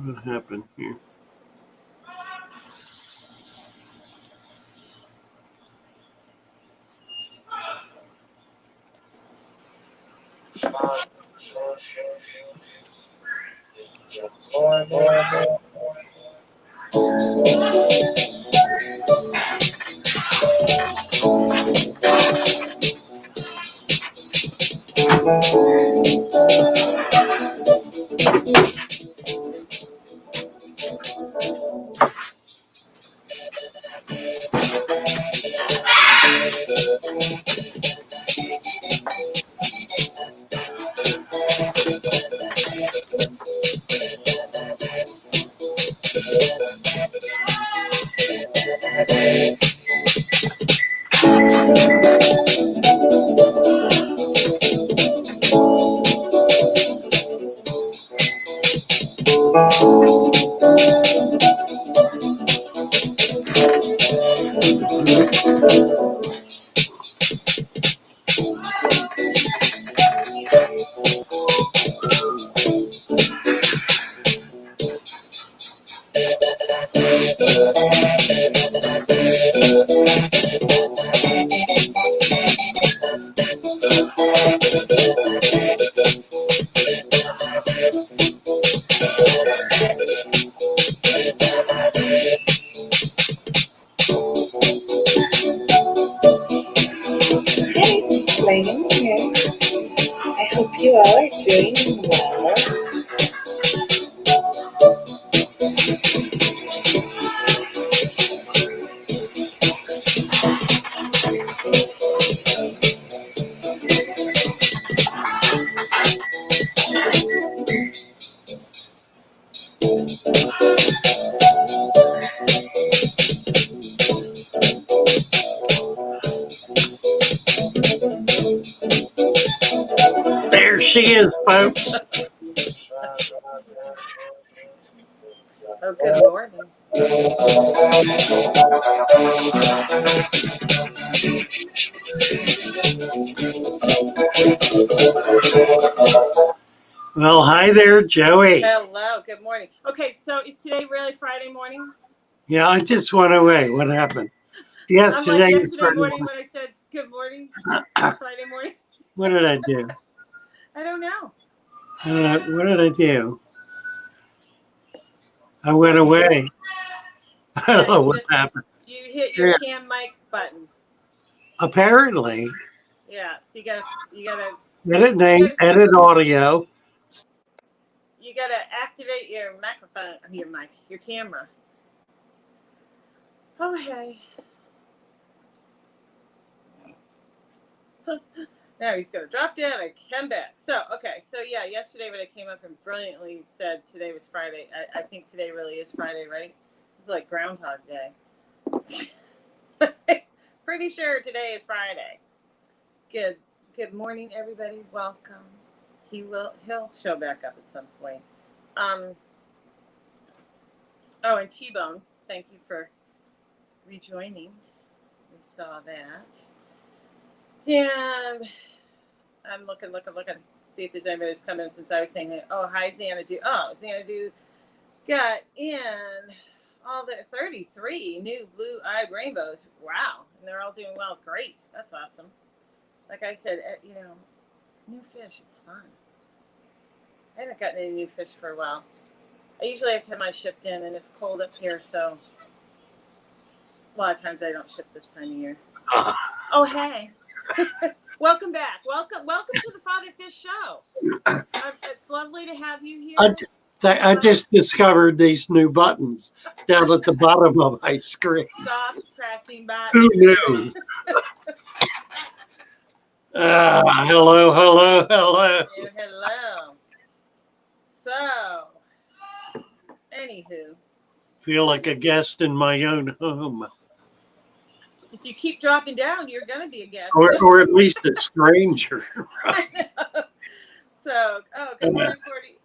What happened here? Ladies here. I hope you all are doing well. There she is, folks. Oh, good morning. Well, hi there, Joey. Hello, good morning. Okay, so is today really Friday morning? Yeah, I just went away. What happened? Unlike Yesterday was yesterday Friday morning morning. when I said good morning, it's Friday morning. What did I do? I don't know. What did I do? I went away. I don't know what happened. You hit your Yeah. cam mic button. Apparently, Yeah, so you gotta edit name, edit audio. you gotta activate your microphone, your camera. Okay. Now he's gonna drop down and come back. So yeah, yesterday when I came up and brilliantly said today was Friday, I think today really is Friday, right? It's like Groundhog Day. Pretty sure today is Friday. Good morning, everybody. Welcome. He'll show back up at some point. Oh, and T-Bone, thank you for rejoining. We saw that. And I'm looking, see if there's anybody that's come in since I was saying that. Oh, hi, Xanadu. Oh, Xanadu got in all the 33 new blue-eyed rainbows. Wow. And they're all doing well. Great. That's awesome. Like I said, new fish, it's fun. I haven't gotten any new fish for a while. I usually have to have mine shipped in, and it's cold up here, so a lot of times I don't ship this time of year. Oh, hey. Welcome back. Welcome to the Father Fish Show. It's lovely to have you here. I just discovered these new buttons down at the bottom of my screen. Stop pressing buttons. Who knew? Hello. Hello. So, anywho. Feel like a guest in my own home. If you keep dropping down, you're going to be a guest. Or at least a stranger. Right? So, good morning,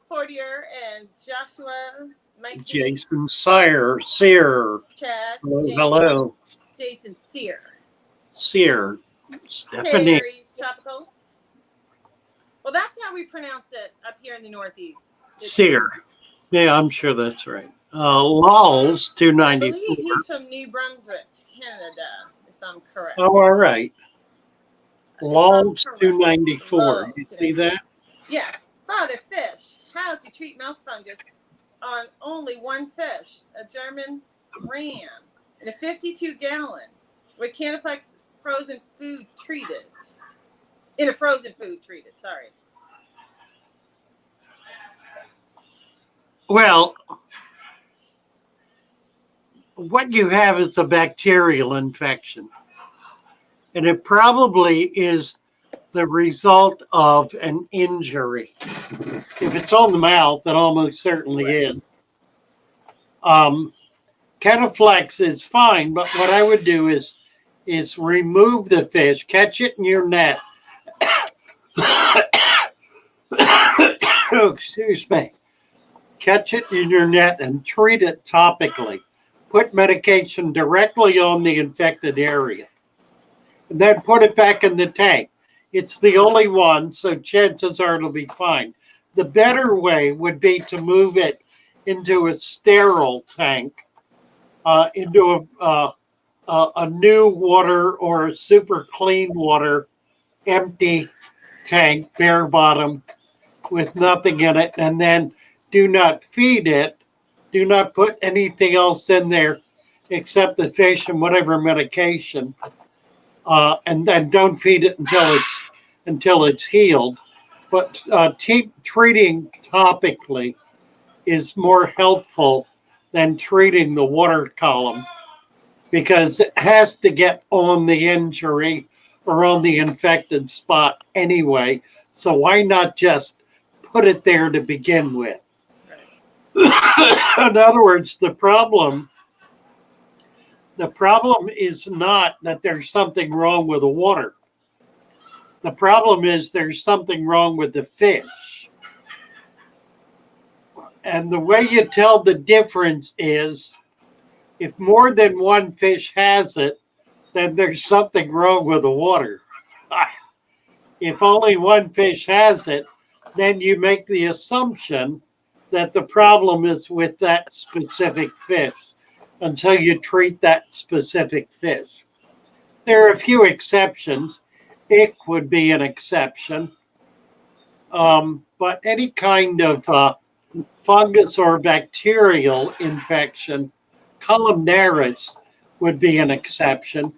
Fortier and Joshua, Mike Jason Sear. Chad. Hello. Jason Sear. Stephanie. Harry's Tropicals. Well, that's how we pronounce it up here in the Northeast. Sear. Yeah, I'm sure that's right. Law's I 294. believe he's from New Brunswick, Canada, if I'm correct. Oh, all right. If I'm Law's correct. 294. You Lowe's, see that? Yes. Father Fish, how to treat mouth fungus on only one fish, a German ram, in a 52-gallon with Canaplex frozen food treated. In a frozen food treated, sorry. Well, what you have is a bacterial infection. And it probably is the result of an injury. If it's on the mouth, it almost certainly is. Canaflex is fine, but what I would do is remove the fish, catch it in your net. Oh, excuse me. Catch it in your net and treat it topically. Put medication directly on the infected area. And then put it back in the tank. It's the only one, so chances are it'll be fine. The better way would be to move it into a sterile tank, into a new water or a super clean water, empty tank, bare bottom, with nothing in it, and then do not feed it. Do not put anything else in there except the fish and whatever medication, and then don't feed it until it's healed. But treating topically is more helpful than treating the water column because it has to get on the injury or on the infected spot anyway. So why not just put it there to begin with? In other words, the problem is not that there's something wrong with the water. The problem is there's something wrong with the fish. And the way you tell the difference is if more than one fish has it, then there's something wrong with the water. If only one fish has it, then you make the assumption that the problem is with that specific fish until you treat that specific fish. There are a few exceptions. Ick would be an exception. But any kind of fungus or bacterial infection, columnaris would be an exception.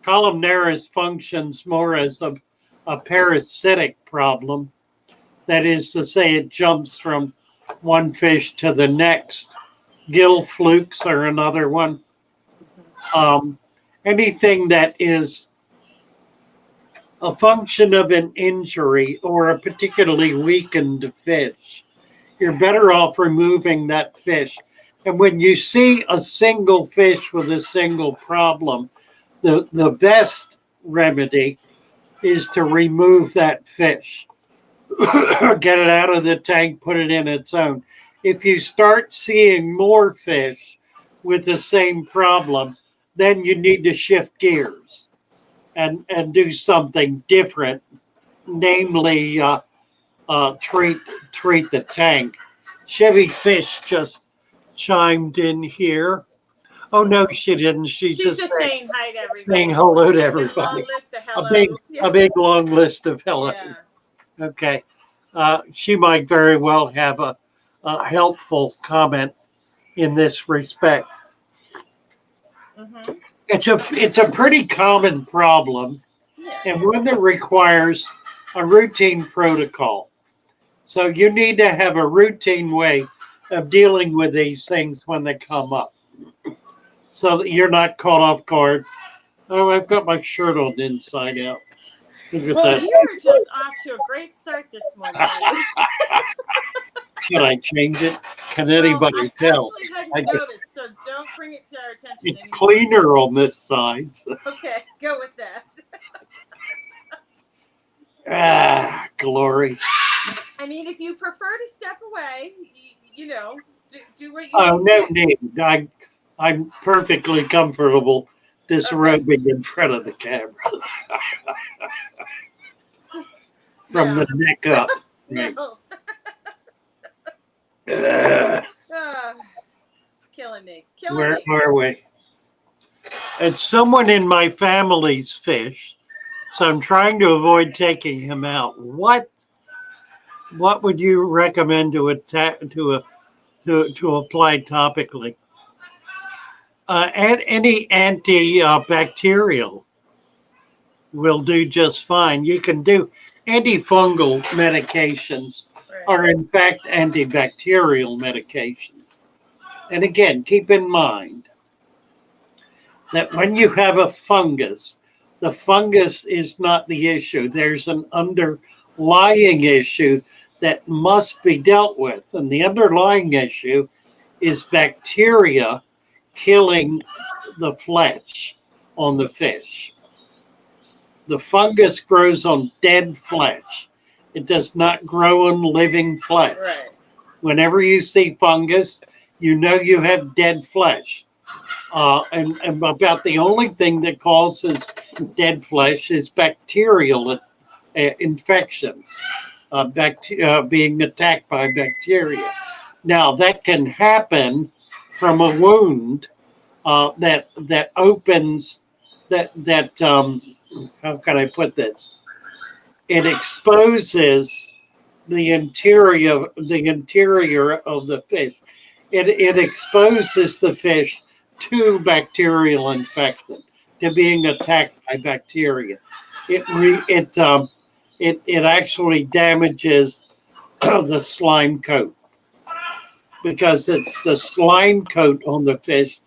Columnaris functions more as a parasitic problem. That is to say, it jumps from one fish to the next. Gill flukes are another one. Anything that is a function of an injury or a particularly weakened fish, you're better off removing that fish. And when you see a single fish with a single problem, the best remedy is to remove that fish. Get it out of the tank, put it in its own. If you start seeing more fish with the same problem, then you need to shift gears and do something different, namely treat the tank. Chevy Fish just chimed in here. Oh no, she didn't. She's just saying hi to everybody. saying hello to A everybody. long list of hellos. A big long list of hellos. Yeah. Okay. She might very well have a helpful comment in this respect. Mm-hmm. It's a pretty common problem, Yeah. and one that requires a routine protocol. So you need to have a routine way of dealing with these things when they come up, so that you're not caught off guard. Oh, I've got my shirt on inside out. Look at Well, that. you were just off to a great start this morning. Should I change it? Can anybody tell? I actually hadn't noticed, so don't bring it to our attention It's anymore. cleaner on this side. Okay, go with that. Glory. I mean, if you prefer to step away, you know, do what you Oh, no need. need. I'm perfectly comfortable disrobing in front of the camera. From the neck up. No. Ah, killing me. Killing Where me. are we? It's someone in my family's fish, so I'm trying to avoid taking him out. What would you recommend to attack to apply topically? And any antibacterial will do just fine. You can do antifungal medications Right. are in fact antibacterial medications. And again, keep in mind that when you have a fungus, the fungus is not the issue. There's an underlying issue that must be dealt with. And the underlying issue is bacteria killing the flesh on the fish. The fungus grows on dead flesh. It does not grow on living flesh. Right. Whenever you see fungus, you know you have dead flesh. And about the only thing that causes dead flesh is bacterial infections, being attacked by bacteria. Now that can happen from a wound that opens that how can I put this? It exposes the interior of the fish. It exposes the fish to bacterial infection, to being attacked by bacteria. It actually damages the slime coat because it's the slime coat on the fish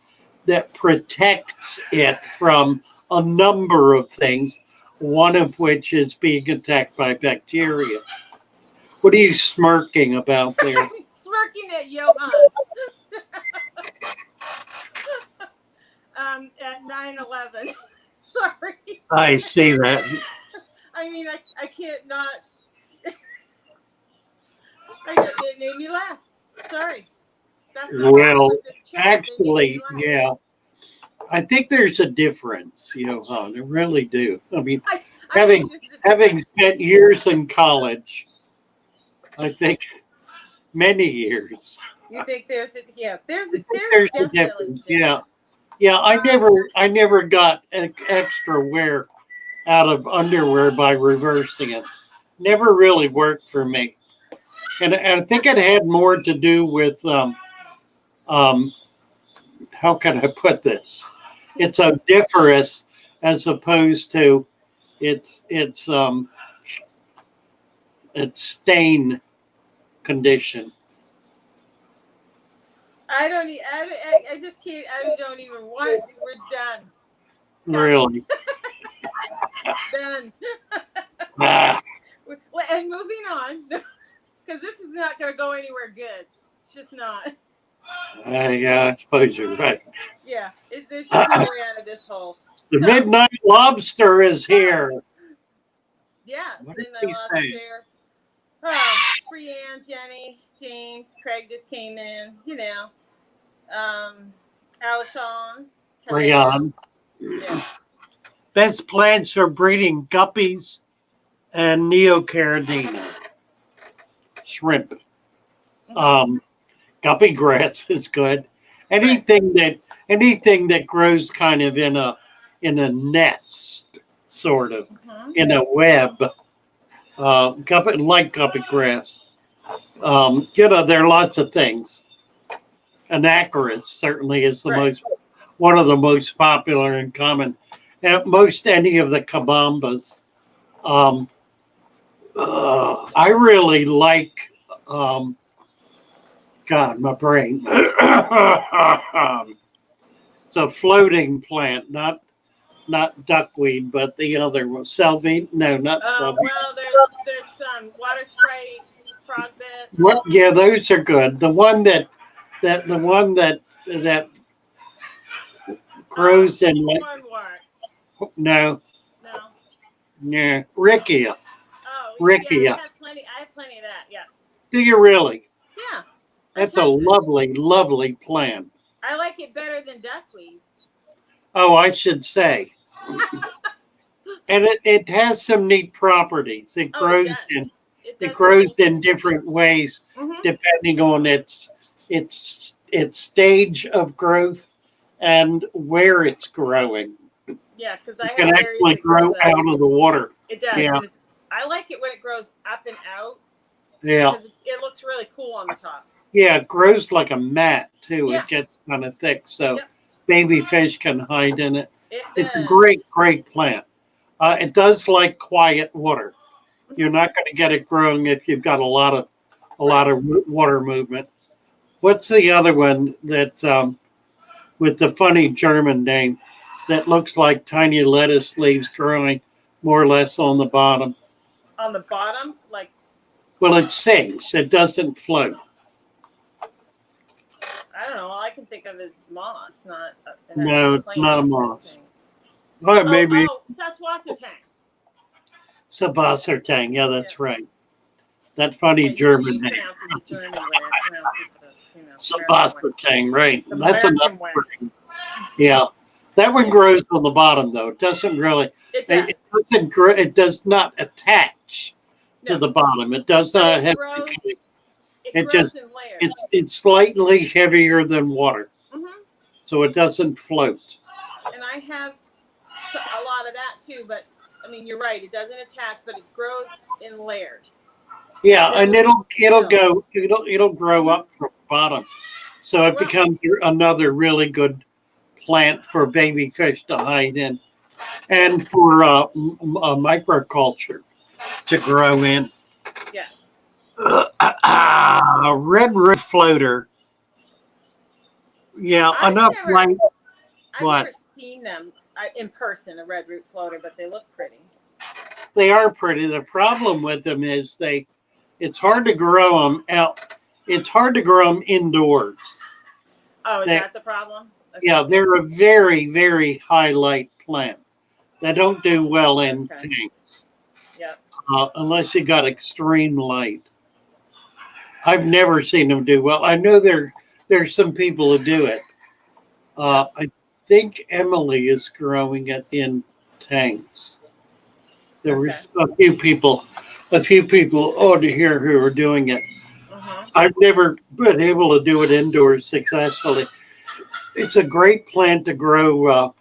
that protects it from a number of things, one of which is being attacked by bacteria. What are you smirking about there? Smirking at Johans. At 9/11. Sorry. I see that. I mean, I can't not. It made me laugh. Sorry. That's not Well, with this chat. They actually, made me laugh. yeah. I think there's a difference, Johan. I really do. I mean, I having think there's a having difference. spent years in college, I think many years. You think there's a yeah? There's There's a definitely difference. a Yeah, yeah. I never got extra wear out of underwear by reversing it. Never really worked for me, and I think it had more to do with um, how can I put this? It's odoriferous as opposed to it's it's stain condition. I don't. I just can't. I don't even want. We're done. Really. Done. Ah, And moving on, because this is not going to go anywhere good. It's just not. yeah, I suppose you're right. Yeah, there's just no way out of this hole. The So, midnight lobster is here. yes, What did and I he lost say? chair. Brianne, Jenny, James, Craig just came in. Alishon. hello. Rian. Yeah. Best plans for breeding guppies and neocaridina shrimp. Guppy grass is good. Anything that grows kind of in a nest, sort of Mhm. in a web. Guppy grass. There are lots of things. Anacharis certainly is Right. one of the most popular and common. And most any of the kabambas. I really like. God, my brain. It's a floating plant, not duckweed, but the other one, Selvine. No, not Selvine. Well, there's some water spray, frog bit. What? Yeah, those are good. The one that grows in Cornwort. no, No. no, Rickia. Oh, Rickia. yeah, I have plenty of that. Yeah. Do you really? Yeah. That's a lovely, lovely plant. I like it better than duckweed. Oh, I should say. And it has some neat properties. It grows in It grows in different ways Mm-hmm. depending on its stage of growth and where it's growing. Yeah, because I It have can areas actually that grows grow out of the water. It does, Yeah. and I like it when it grows up and out Yeah. because it looks really cool on the top. Yeah, it grows like a mat too. Yeah. It gets kind of thick, so Yep. baby fish can hide in it. It It's a does. great plant. It does like quiet water. You're not going to get it growing if you've got a lot of water movement. What's the other one that with the funny German name that looks like tiny lettuce leaves growing more or less on the bottom? On the bottom, like, Well, it sinks. It doesn't float. I don't know. All I can think of is moss, not an No, actual it's plant not a that moss. sings. Well, maybe Oh, Saswassertang. Sabassertang. Yeah, that's Yeah. right. That funny Yeah, German you name. pronounce it the German way. I pronounce it the American way. Sabassertang, right. The That's American another way. word. Yeah. That one grows on the bottom though. It doesn't really It does. it doesn't grow, it does not attach to No. the bottom. It does But not it have grows, it it grows just in layers. it's slightly heavier than water. Hmm. So it doesn't float. And I have a lot of that too, but I mean, you're right. It doesn't attach, but it grows in layers. Yeah, and Little it'll grow up from the bottom. So it Well- becomes another really good plant for baby fish to hide in and for microculture to grow in. Yes. A red root floater. Yeah, I've enough never- light. I've What? never seen them in person, a red root floater, but they look pretty. They are pretty. The problem with them is it's hard to grow them out. It's hard to grow them indoors. Oh, is They- that the problem? Okay. Yeah, they're a very high light plant. They don't do well in Okay. tanks Yep. unless you got extreme light. I've never seen them do well. I know there's some people who do it. I think Emily is growing it in tanks. There were a few people on here who are doing it. Uh-huh. I've never been able to do it indoors successfully. It's a great plant to grow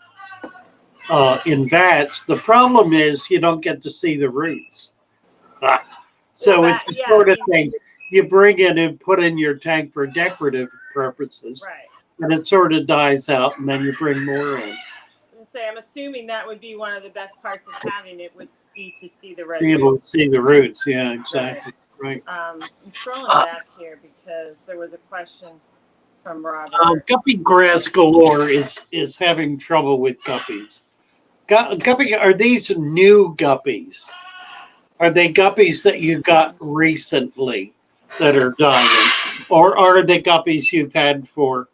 in vats. The problem is you don't get to see the roots. So Well, it's a sort of thing you bring in and put in your tank for decorative purposes, Right. and it sort of dies out, and then you bring more in. I'm assuming that would be one of the best parts of having it would be to see the red Be able root. to see the roots. Yeah, exactly. Right. I'm scrolling back here because there was a question from Robert. Guppy grass galore is having trouble with guppies. Guppy, are these new guppies? Are they guppies that you got recently that are dying, or are they guppies you've had for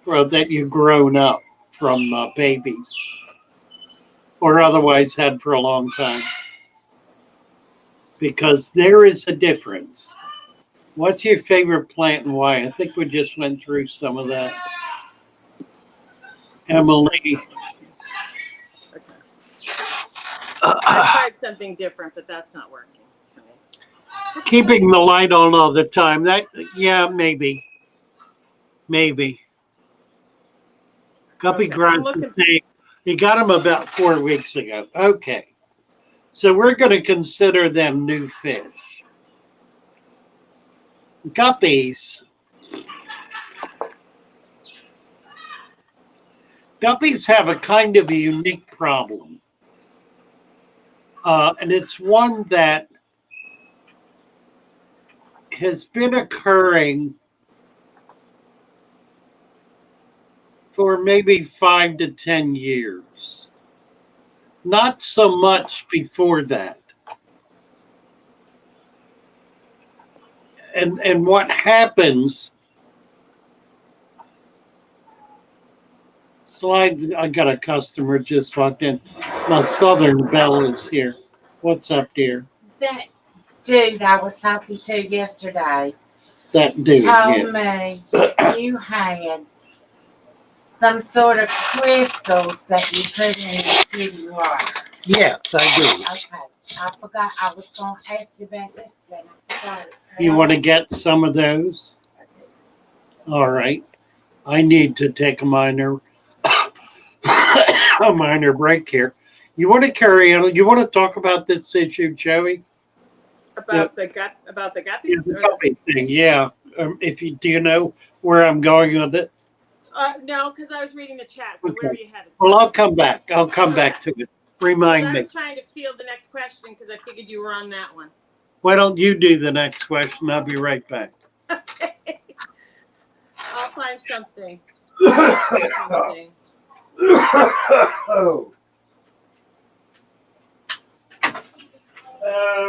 that you've grown up from babies, or otherwise had for a long time? Because there is a difference. What's your favorite plant and why? I think we just went through some of that. Emily. Okay. I tried something different, but that's not working for me. Keeping the light on all the time. Maybe. Guppy Okay, grass I'm looking- is saying he got them about 4 weeks ago. Okay. So we're going to consider them new fish. Guppies. Guppies have a kind of a unique problem. And it's one that has been occurring for maybe 5 to 10 years. Not so much before that. And what happens, so I got a customer just walked in. My Southern Belle is here. What's up, dear? That dude I was talking to yesterday That dude. told Yeah. me you had some sort of crystals that you put in the city water. Yes, I do. Okay. I forgot I was going to ask you back yesterday. I forgot it. You want to get some of those? All right. I need to take a minor break here. You want to carry on? You want to talk about this issue, Joey? About the guppies? The Or guppy thing, yeah. Do you know where I'm going with it? no, because I was reading the chat. So where are Okay. you headed? Well, I'll come back. I'll come back to it. Remind I me. was trying to field the next question because I figured you were on that one. Why don't you do the next question? I'll be right back. Okay. I'll find something.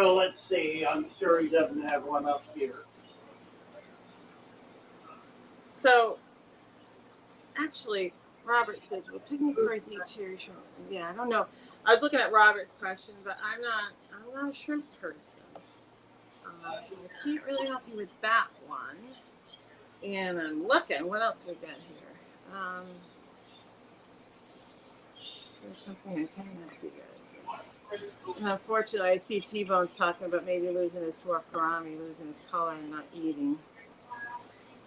Let's see. I'm sure he doesn't have one up here. So, actually, Robert says, "Will picnic cars eat cherries?" Yeah, I don't know. I was looking at Robert's question, but I'm not a shrimp person, so I can't really help you with that one. And I'm looking. What else we got here? There's something I can help you guys with. And unfortunately, I see T-Bone's talking about maybe losing his wakarami, losing his color, and not eating.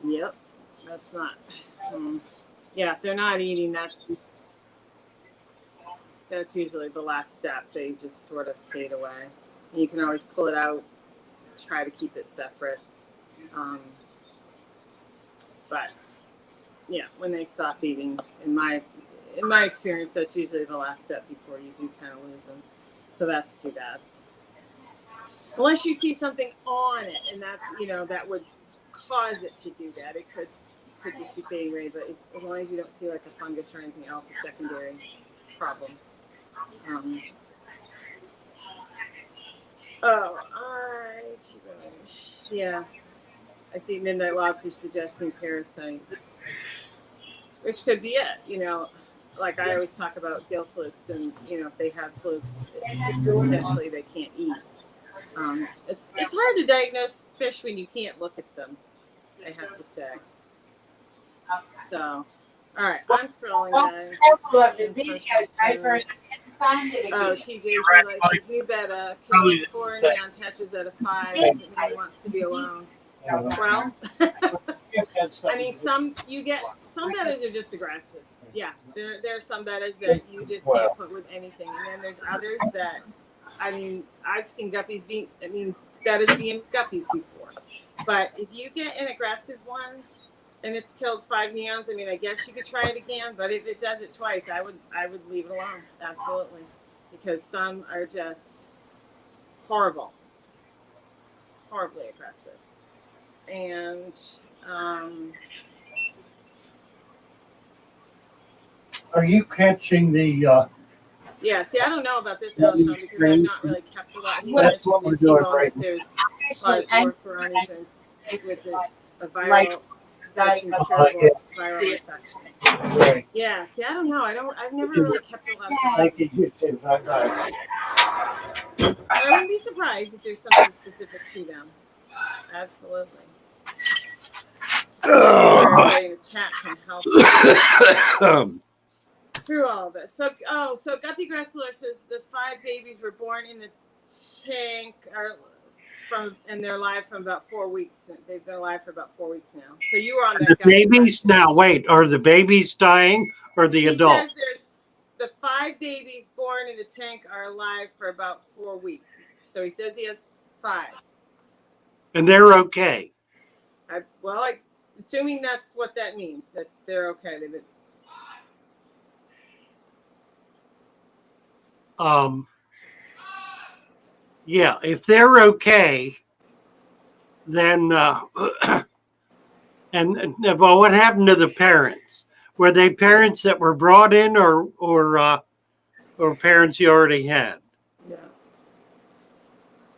Yep, that's not. Yeah, if they're not eating, that's usually the last step. They just sort of fade away. And you can always pull it out, try to keep it separate. But yeah, when they stop eating, in my experience, that's usually the last step before you do kind of lose them. So that's too bad. Unless you see something on it, and that's that would cause it to do that. It could just be fading away, but as long as you don't see like a fungus or anything else, a secondary problem. Yeah, I see Midnight Lobster suggesting parasites, which could be it. Like I always talk about gill flukes, and if they have flukes, potentially they can't eat. It's hard to diagnose fish when you can't look at them, I have to say. So, all right, I'm scrolling, guys. Several of the videos, Draper, and I couldn't find it again. Oh, TJ says we bet killing 4 neon tetras out of 5 doesn't mean he wants to be alone. Well, I mean, some betters are just aggressive. Yeah, there are some betters that you just can't put with anything, and then there's others that, I mean, I've seen betters being guppies before. But if you get an aggressive one and it's killed 5 neons, I mean, I guess you could try it again. But if it does it twice, I would leave it alone. Absolutely, because some are just horribly aggressive. And Are you catching the? yeah, see, I don't know about this Elshon because I've not really kept a lot. That's what we're doing right now. There's a lot of workarounds with a viral infection. Right. Yeah, see, I don't know. I've never really kept a lot of Thank you. You too. Bye-bye. I wouldn't be surprised if there's something specific to them. Absolutely. Everybody in the chat can help through all of this. So Guppy Gressler says the 5 babies were born in the tank and they're alive from about 4 weeks. They've been alive for about 4 weeks now. So you were on that. The babies now. Wait, are the babies dying or the adults? He says there's the 5 babies born in the tank are alive for about 4 weeks. So he says he has 5. And they're okay. Assuming that's what that means, that they're okay. Yeah, if they're okay, then and well, what happened to the parents? Were they parents that were brought in, or parents you already had? Yeah.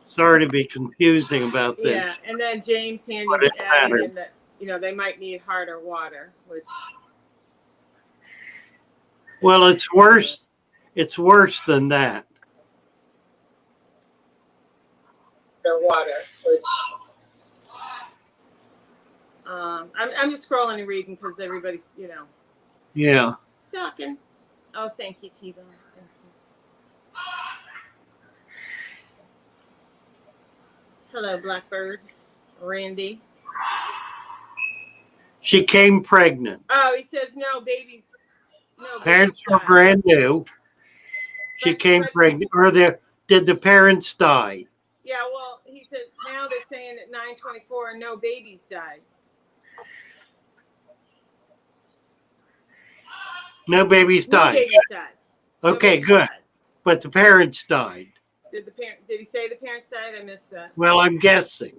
Sorry to be confusing about this. Yeah, and then James Handy's adding in that they might need harder water, which. Well, it's worse. It's worse than that. Their water, which. I'm just scrolling and reading because everybody's Yeah. talking. Oh, thank you, T-Bone. Thank Hello, Blackbird. Randy. She came pregnant. Oh, he says no babies. No Parents babies were died. brand new. She came But pregnant. Or did the parents die? yeah, well, he said now they're saying at 9:24 and no babies died. No babies No died. babies died. No Okay, babies good. died. But the parents died. Did he say the parents died? I missed that. Well, I'm guessing.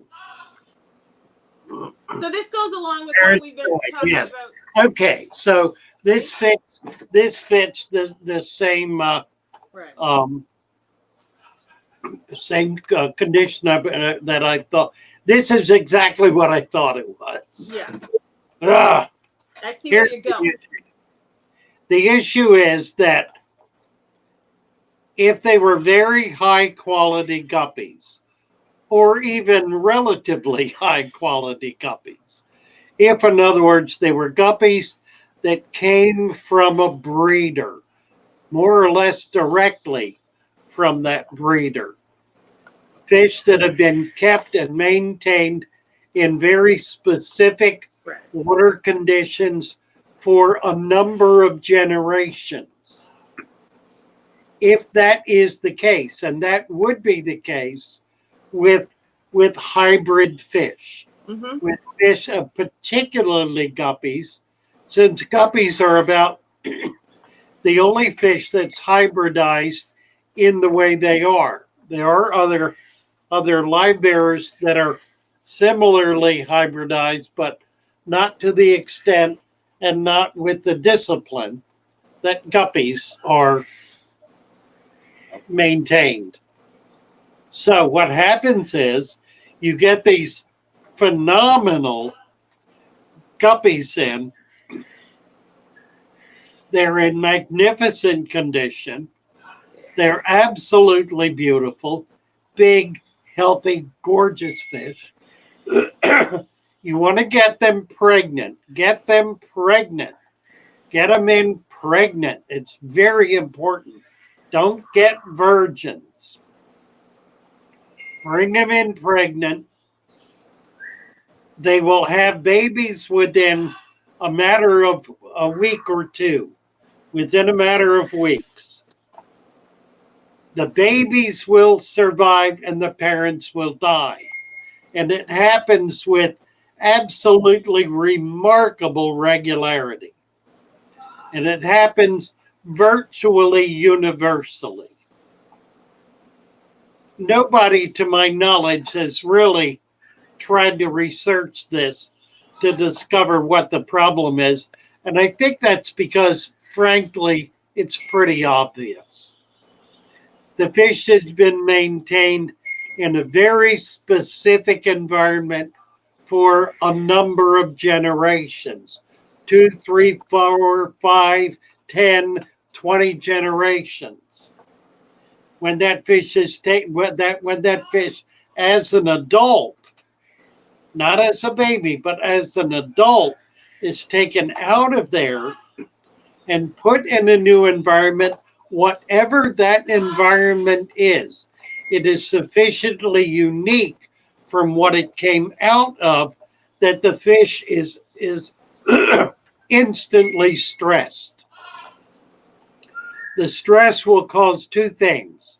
So this goes along with what Parents we've been died. talking Yes. about. Okay, so this fits the same Right. same condition that I thought. This is exactly what I thought it was. Yeah. Ah, I see here's where you're going. the issue is that if they were very high quality guppies, or even relatively high quality guppies, if, in other words, they were guppies that came from a breeder, more or less directly from that breeder, fish that have been kept and maintained in very specific Right. water conditions for a number of generations. If that is the case, and that would be the case with hybrid fish, Mm-hmm. with fish, particularly guppies, since guppies are about the only fish that's hybridized in the way they are. There are other live bearers that are similarly hybridized, but not to the extent and not with the discipline that guppies are maintained. So what happens is you get these phenomenal guppies in. They're in magnificent condition. They're absolutely beautiful, big, healthy, gorgeous fish. You want to get them pregnant. Get them pregnant. Get them in pregnant. It's very important. Don't get virgins. Bring them in pregnant. They will have babies within a matter of a week or two, within a matter of weeks. The babies will survive and the parents will die. And it happens with absolutely remarkable regularity. And it happens virtually universally. Nobody, to my knowledge, has really tried to research this to discover what the problem is. And I think that's because, frankly, it's pretty obvious. The fish has been maintained in a very specific environment for a number of generations 2, 3, 4, 5, 10, 20 generations. When that fish is taken, when that fish as an adult, not as a baby, but as an adult, is taken out of there and put in a new environment, whatever that environment is, it is sufficiently unique from what it came out of that the fish is instantly stressed. The stress will cause two things.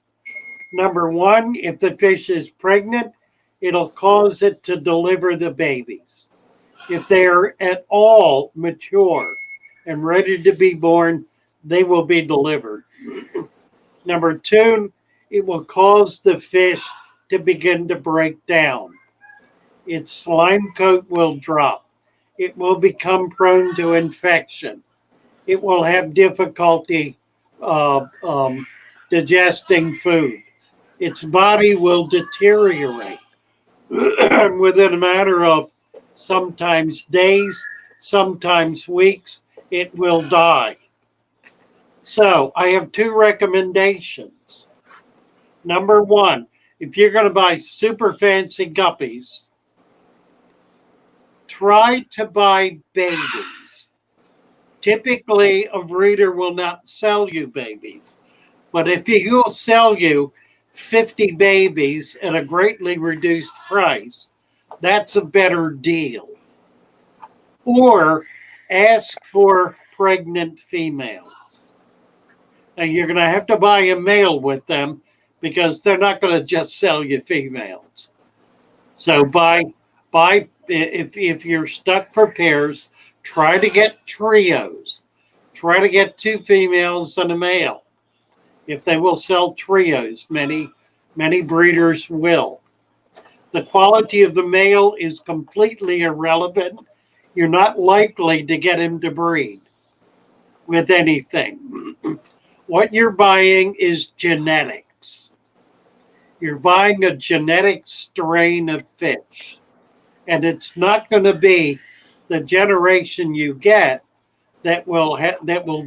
Number one, if the fish is pregnant, it'll cause it to deliver the babies. If they're at all mature and ready to be born, they will be delivered. Number two, it will cause the fish to begin to break down. Its slime coat will drop. It will become prone to infection. It will have difficulty uh, um, digesting food. Its body will deteriorate within a matter of sometimes days, sometimes weeks. It will die. So I have two recommendations. Number one, if you're going to buy super fancy guppies, try to buy babies. Typically, a breeder will not sell you babies. But if he will sell you, 50 babies at a greatly reduced price, that's a better deal. Or ask for pregnant females. And you're going to have to buy a male with them because they're not going to just sell you females. So if you're stuck for pairs, try to get trios. Try to get 2 females and a male. If they will sell trios, many breeders will. The quality of the male is completely irrelevant. You're not likely to get him to breed with anything. What you're buying is genetics. You're buying a genetic strain of fish, and it's not going to be the generation you get that will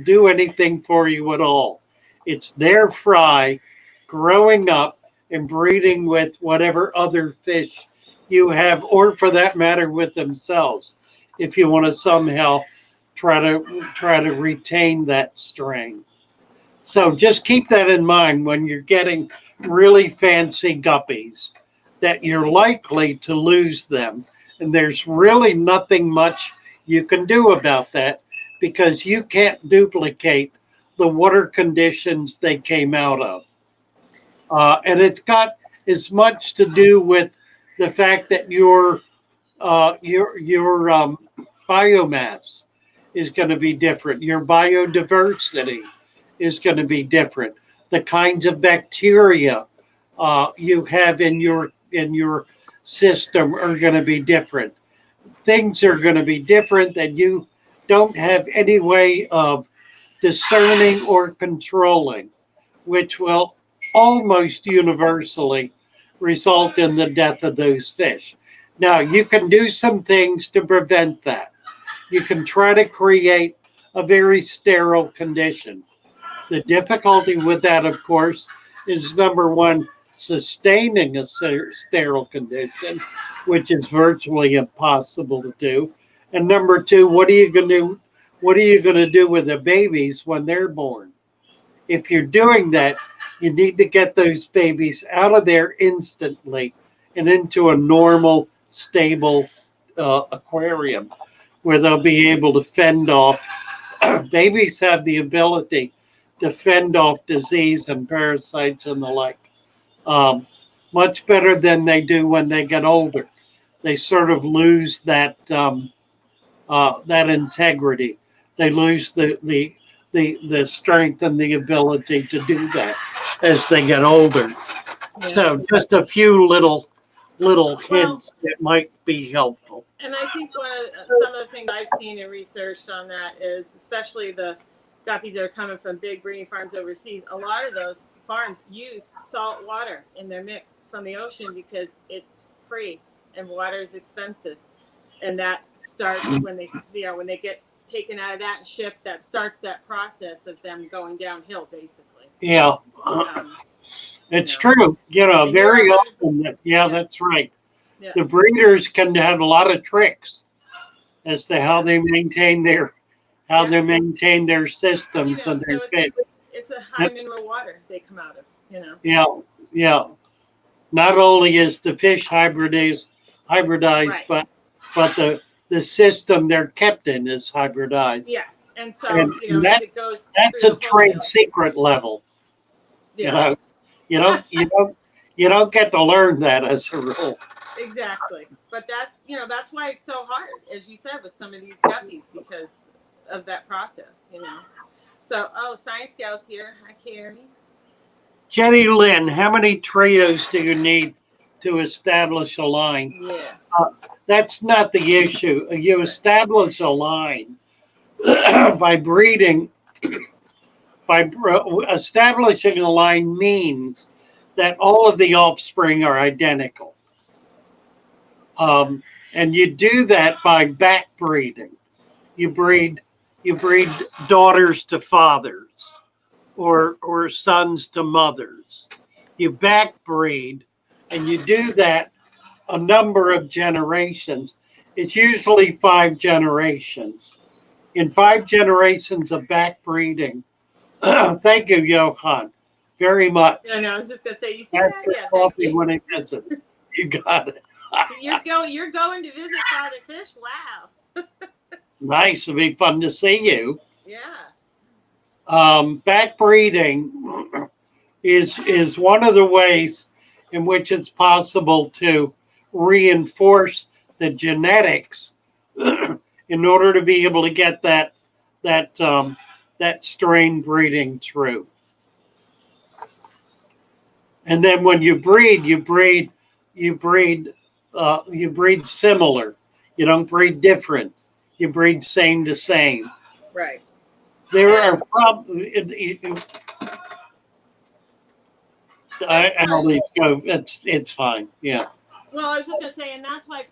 do anything for you at all. It's their fry growing up and breeding with whatever other fish you have, or for that matter, with themselves, if you want to somehow try to retain that strain. So just keep that in mind when you're getting really fancy guppies, that you're likely to lose them. And there's really nothing much you can do about that because you can't duplicate the water conditions they came out of. And it's got as much to do with the fact that your biomass is going to be different. Your biodiversity is going to be different. The kinds of bacteria you have in your system are going to be different. Things are going to be different that you don't have any way of discerning or controlling, which will almost universally result in the death of those fish. Now, you can do some things to prevent that. You can try to create a very sterile condition. The difficulty with that, of course, is number one, sustaining a sterile condition, which is virtually impossible to do. And number two, what are you going to do with the babies when they're born? If you're doing that, you need to get those babies out of there instantly and into a normal, stable aquarium where they'll be able to fend off. Babies have the ability to fend off disease and parasites and the like much better than they do when they get older. They sort of lose that integrity. They lose the strength and the ability to do that as they get older. Yeah. So just a few little hints that might be helpful. And I think some of the things I've seen and researched on that is, especially the guppies that are coming from big breeding farms overseas, a lot of those farms use salt water in their mix from the ocean because it's free and water is expensive. And that starts when they get taken out of that and shipped, that starts that process of them going downhill, basically. Yeah. It's true. Very often. That's right. Yeah. The breeders can have a lot of tricks as to how they maintain their systems and their fish. It's a high mineral water they come out of. Yeah. Not only is the fish hybridized, right. but the system they're kept in is hybridized. Yes, and so that's a trade secret level. Yeah. You don't get to learn that as a rule. Exactly, but that's why it's so hard, as you said, with some of these guppies because of that process. So Science Gal's here. Hi, Carrie. Jenny Lynn, how many trios do you need to establish a line? Yes. That's not the issue. You establish a line by breeding. Establishing a line means that all of the offspring are identical. And you do that by back breeding. You breed daughters to fathers or sons to mothers. You back breed, and you do that a number of generations. It's usually 5 generations. In 5 generations of back breeding, thank you, Johan. very much. I know. I was just gonna say, you see That's that? your Yeah, thank coffee you. when it visits. You got it. You're going to visit Father Fish. Wow. Nice. It'll be fun to see you. Yeah. Back breeding is one of the ways in which it's possible to reinforce the genetics in order to be able to get that strain breeding through. And then when you breed similar. You don't breed different. You breed same to same. Right. There are And problems. that's I don't why. need to go. It's fine. Yeah. Well, I was just gonna say, and that's why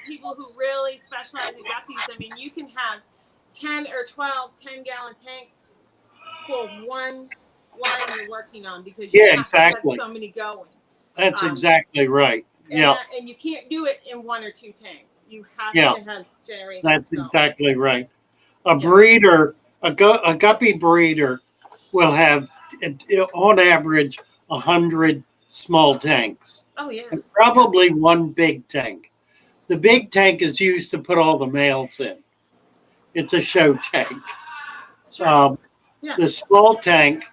people who really specialize in guppies. I mean, you can have 10 or 12 10-gallon tanks for one line you're working on because you Yeah. have to have Exactly. so many going. That's Um, exactly right. Yeah. and you can't do it in one or two tanks. You have Yeah. to have generations That's going. exactly right. A Yeah. breeder, a guppy breeder, will have on average 100 small tanks, Oh yeah. and probably one big tank. The big tank is used to put all the males in. It's a show tank. Sure. Yeah. The small tank,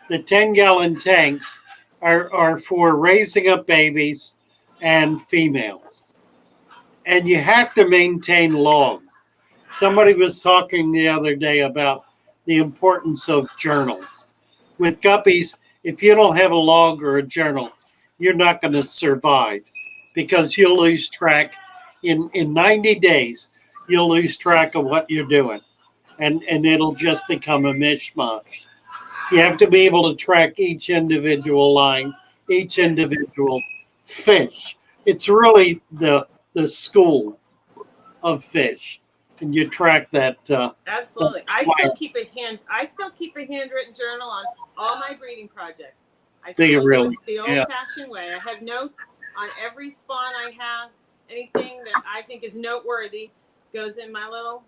the 10-gallon tanks, are for raising up babies and females. And you have to maintain logs. Somebody was talking the other day about the importance of journals. With guppies, if you don't have a log or a journal, you're not going to survive because you'll lose track. In 90 days, you'll lose track of what you're doing, and it'll just become a mishmash. You have to be able to track each individual line, each Yes. individual fish. It's really the school of fish, and you track that. Absolutely. I Wow. still keep a handwritten journal on all my breeding projects. I Do you still do really? it the Yeah. old-fashioned way. I have notes on every spawn I have. Anything that I think is noteworthy goes in my little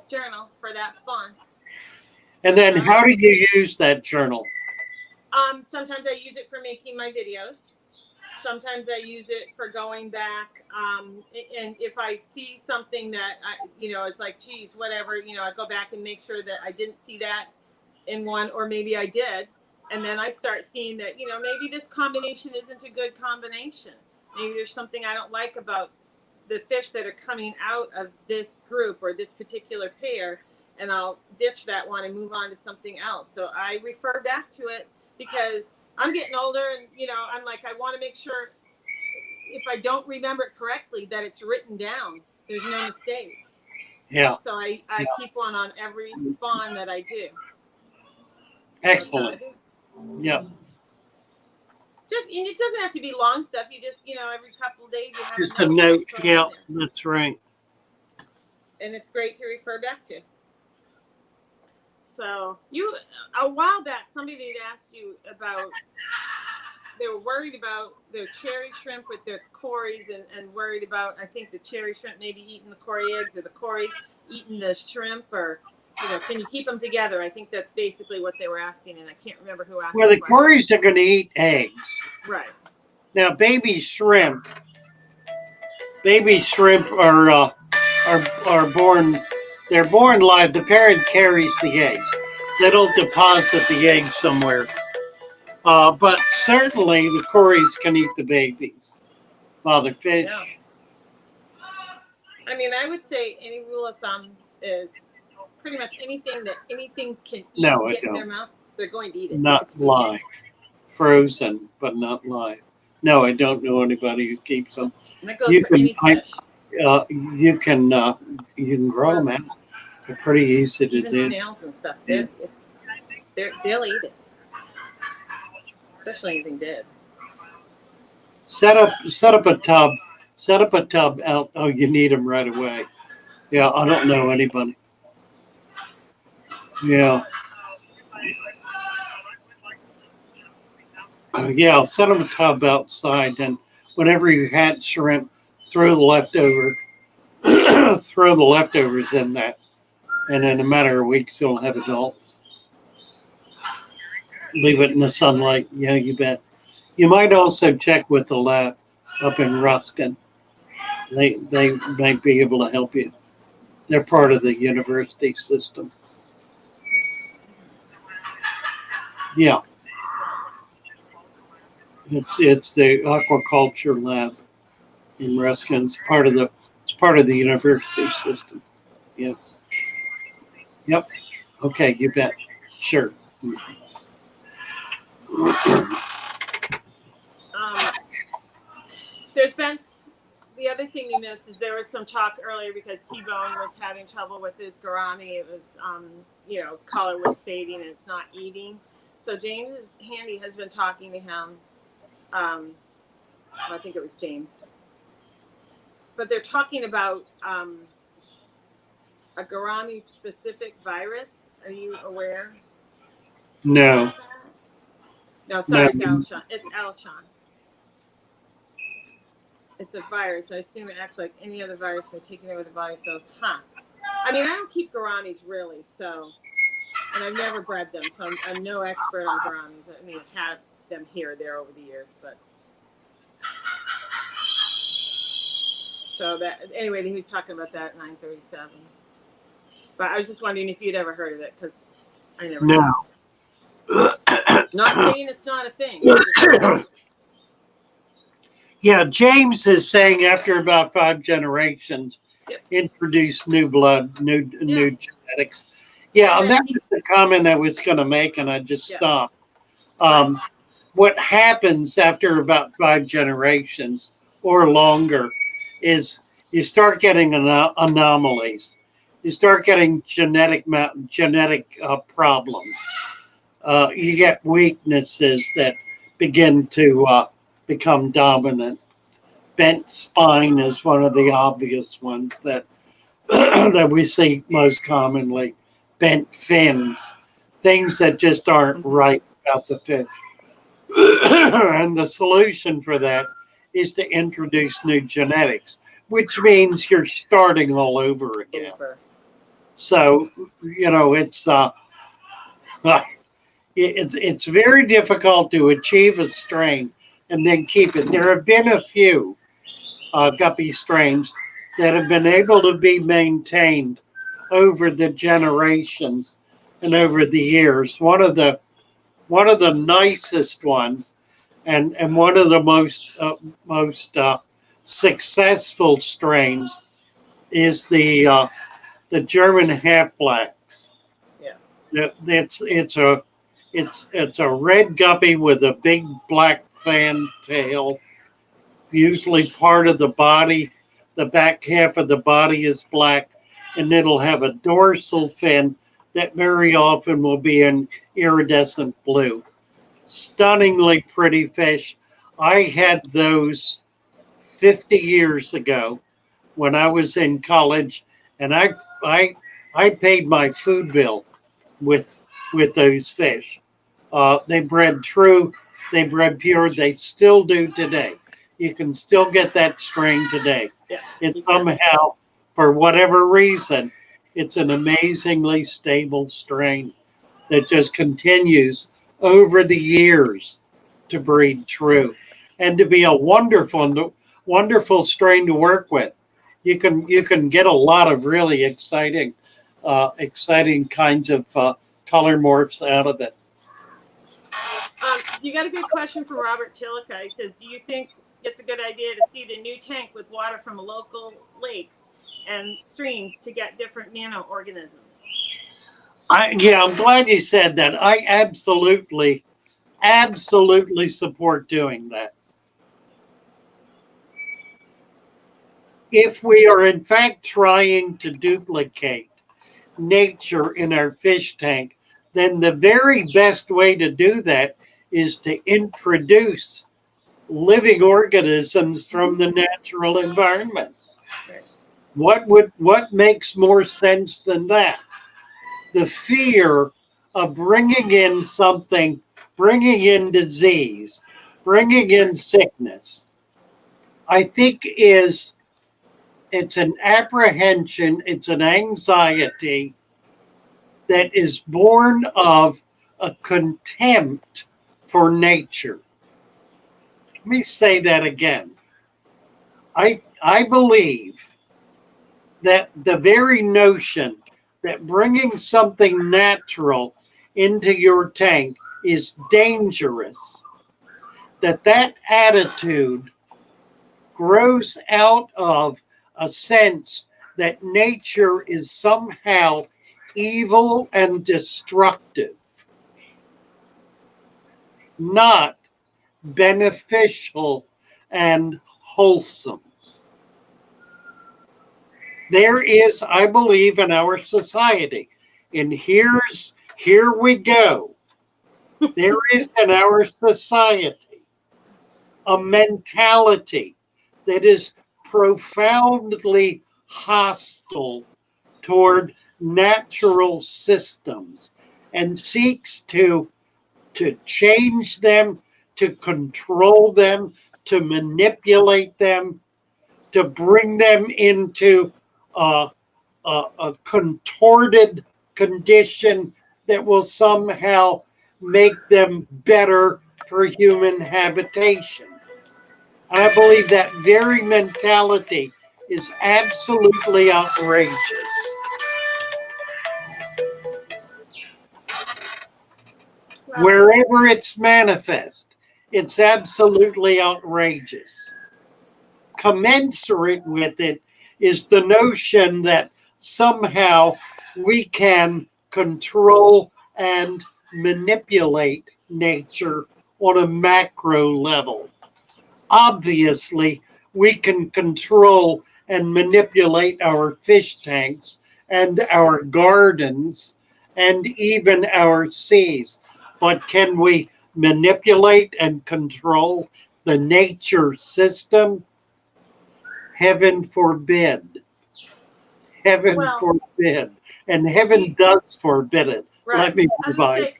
journal for that spawn. And then, how do you use that journal? Sometimes I use it for making my videos. Sometimes I use it for going back, and if I see something that is like, geez, whatever, I go back and make sure that I didn't see that in one, or maybe I did, and then I start seeing that, maybe this combination isn't a good combination. Maybe there's something I don't like about the fish that are coming out of this group or this particular pair, and I'll ditch that one and move on to something else. So I refer back to it because I'm getting older, and I'm like, I want to make sure if I don't remember it correctly that it's written down. There's no mistake. Yeah. So I keep one on every spawn that I do. Excellent. Yeah. And it doesn't have to be long stuff. You just every couple of days you have Just a note. Yeah, that's right. And it's great to refer back to. So a while back, somebody had asked you about, they were worried about their cherry shrimp with their cories, and worried about, I think, the cherry shrimp maybe eating the cory eggs, or the cory eating the shrimp, or can you keep them together? I think that's basically what they were asking, and I can't remember who asked. Well, the cories are going to eat eggs. Right. Now, baby shrimp are born. They're born live. The parent carries the eggs. They don't deposit the eggs somewhere. But certainly the cories can eat the babies. Father fish. Yeah. I mean, I would say any rule of thumb is pretty much anything can eat and get in their mouth, they're going to eat it. Not live. Frozen, but not live. No, I don't know anybody who keeps them. And that goes for any fish. You can grow them out. They're pretty easy to Even do. Snails and stuff. Yeah. They'll eat it. Especially anything dead. Set up a tub. Set up a tub out. Oh, you need them right away. Yeah, I don't know anybody. Yeah. Yeah, set them a tub outside, and whenever you hatch shrimp, throw the leftovers in that, and in a matter of weeks you'll have adults. Leave it in the sunlight. Yeah, you bet. You might also check with the lab up in Ruskin. They might be able to help you. They're part of the university system. Yeah, it's the aquaculture lab in Ruskin. It's part of the university system. Yeah. Yep. Okay, you bet. Sure. There's been the other thing you missed is there was some talk earlier because T-Bone was having trouble with his gourami. It was, color was fading and it's not eating. So James Handy has been talking to him. I think it was James. But they're talking about a gourami specific virus. Are you aware? No. No, sorry, No. it's Alshon. It's Alshon. It's a virus. I assume it acts like any other virus by taking over the body cells. Huh. I mean, I don't keep gouramis really, so, and I've never bred them, so I'm no expert on gouramis. I mean, I've had them here or there over the years, but. So that, anyway, he was talking about that at 9:37. But I was just wondering if you'd ever heard of it, because I never No. Not saying it's not a thing. Yeah, James is saying after about 5 generations, introduce new blood, new genetics. Yeah, and that was the comment I was going to make, and I just stopped. What happens after about 5 generations or longer is you start getting anomalies. You start getting genetic problems. You get weaknesses that begin to become dominant. Bent spine is one of the obvious ones that that we see most commonly. Bent fins, things that just aren't right about the fish. And the solution for that is to introduce new genetics, which means you're starting all over again. So, it's very difficult to achieve a strain and then keep it. There have been a few guppy strains that have been able to be maintained over the generations and over the years. One of the nicest ones, and one of the most successful strains is the German half blacks. Yeah, it's a red guppy with a big black fan tail. Usually part of the body, the back half of the body is black, and it'll have a dorsal fin that very often will be an iridescent blue. Stunningly pretty fish. I had those 50 years ago when I was in college, and I paid my food bill with those fish. They bred true, they bred pure, they still do today. You can still get that strain today. It's somehow, for whatever reason, it's an amazingly stable strain that just continues over the years to breed true and to be a wonderful strain to work with. You can get a lot of really exciting kinds of color morphs out of it. You got a good question from Robert Tillica. He says, do you think it's a good idea to seed a new tank with water from local lakes and streams to get different nano-organisms? I'm glad you said that. I absolutely support doing that. If we are in fact trying to duplicate nature in our fish tank, then the very best way to do that is to introduce living organisms from the natural environment. What makes more sense than that? The fear of bringing in something, bringing in disease, bringing in sickness, I think it's an apprehension, it's an anxiety that is born of a contempt for nature. Let me say that again. I believe that the very notion that bringing something natural into your tank is dangerous, that attitude grows out of a sense that nature is somehow evil and destructive, not beneficial and wholesome. There is, I believe, in our society, and here we go. There is in our society a mentality that is profoundly hostile toward natural systems and seeks to change them, to control them, to manipulate them, to bring them into a contorted condition that will somehow make them better for human habitation. And I believe that very mentality is absolutely outrageous. Well, Wherever it's manifest, it's absolutely outrageous. Commensurate with it is the notion that somehow we can control and manipulate nature on a macro level. Obviously, we can control and manipulate our fish tanks and our gardens and even our seas. But can we manipulate and control the nature system? Heaven forbid. Heaven well, forbid. And heaven does forbid it. right. Let me I was provide. say,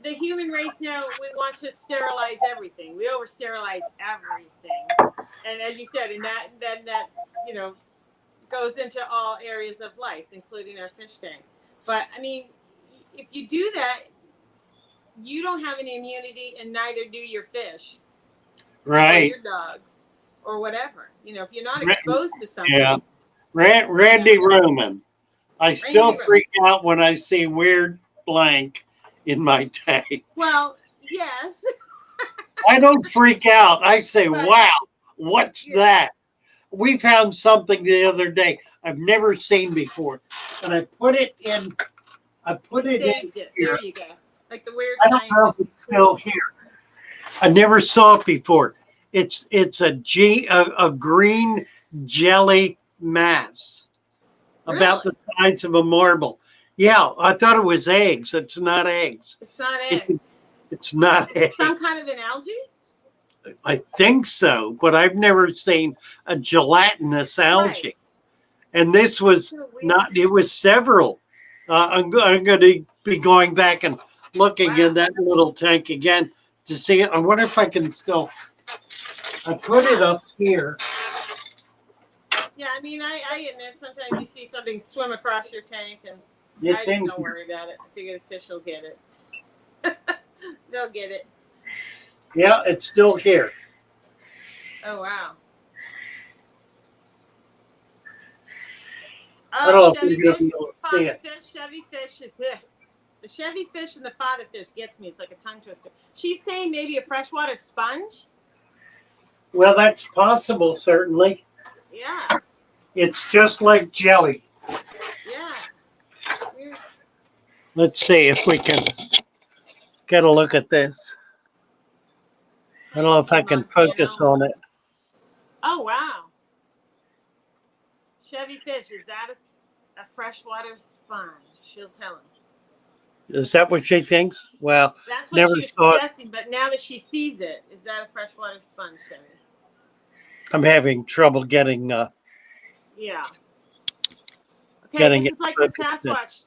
the human race now, we want to sterilize everything. We over sterilize everything. And as you said, and that you know goes into all areas of life, including our fish tanks. But I mean, if you do that, you don't have any immunity, and neither do your fish or Right. your dogs or whatever. You know, if you're not Ra- exposed to something, Yeah. Randy Roman. I still Randy Roman. freak out when I see weird blank in my tank. Well, yes, I don't freak out. I say, but wow, what's yeah, that? We found something the other day I've never seen before. And I put it in you here. saved it. There you go. Like the weird I don't know if scientist it's is still cool. here. I never saw it before. It's a green jelly mass about Really? the size of a marble. Yeah, I thought it was eggs. It's not eggs. It's not It's eggs. it's not Is it some eggs. kind of an algae? I think so, but I've never seen a gelatinous Right. algae. And this That's was so weird. not. It was several. I'm going to be going back and looking in Wow. that little tank again to see it. I wonder if I can still. I put it Yeah. up here. Yeah, I mean, I admit sometimes you see something swim across your tank, and I It's just in don't here. worry about it. I figure the fish will get it. They'll get it. Yeah, it's still here. Oh, wow. I don't Oh, know if Chevy you're going to fish, be able to see father it. fish, Chevy fish is ugh. The Chevy fish and the father fish gets me. It's like a tongue twister. She's saying maybe a freshwater sponge. Well, that's possible, certainly. Yeah, It's just like jelly. yeah. Weird. Let's see if we can get a look at this. I don't know if I can focus Montana. on it. Oh, wow. Chevy fish, is that a freshwater sponge? She'll tell us. Is that what she thinks? Well, That's what never she was saw it. suggesting, but now that she sees it, is that a freshwater sponge, Chevy? I'm having trouble getting Yeah. Okay, getting this it is like the focused.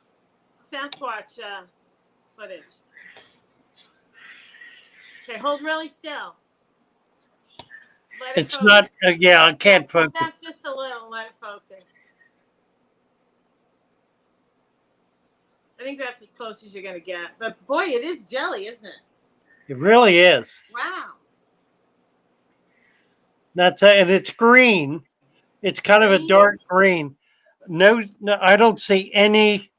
Sasquatch footage. Okay, hold really still. Let it It's focus. not. Yeah, I can't Pull back focus. just a little and let it focus. I think that's as close as you're gonna get. But boy, it is jelly, isn't it? It really is. Wow. And it's green. It's kind of a dark green. No, I don't see any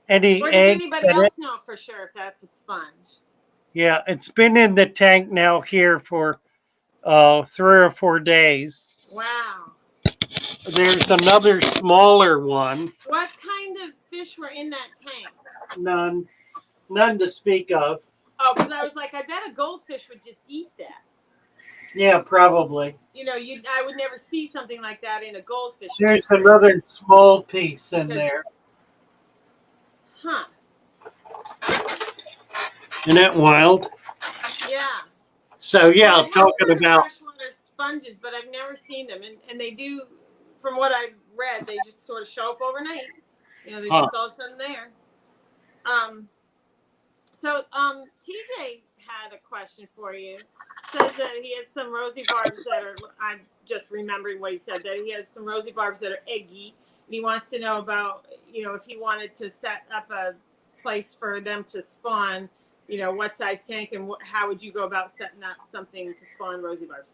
Or does eggs anybody in it. else know for sure if that's a sponge? Yeah, it's been in the tank now here for 3 or 4 days. Wow. There's another smaller one. What kind of fish were in that tank? None to speak of. Oh, because I was like, I bet a goldfish would just eat that. Yeah, probably. You know, I would never see something like that in a goldfish. There's tank, another small piece in because, there. Huh. Isn't that wild? Yeah. So yeah, Well, talking about freshwater sponges, but I've never seen them, and they do. From what I've read, they just sort of show up overnight. You know, they're just all of a sudden there. So TJ had a question for you. Says that he has some rosy barbs that are. I'm just remembering what he said. That he has some rosy barbs that are eggy, and he wants to know about, you know, if he wanted to set up a place for them to spawn. You know, what size tank and how would you go about setting up something to spawn rosy barbs?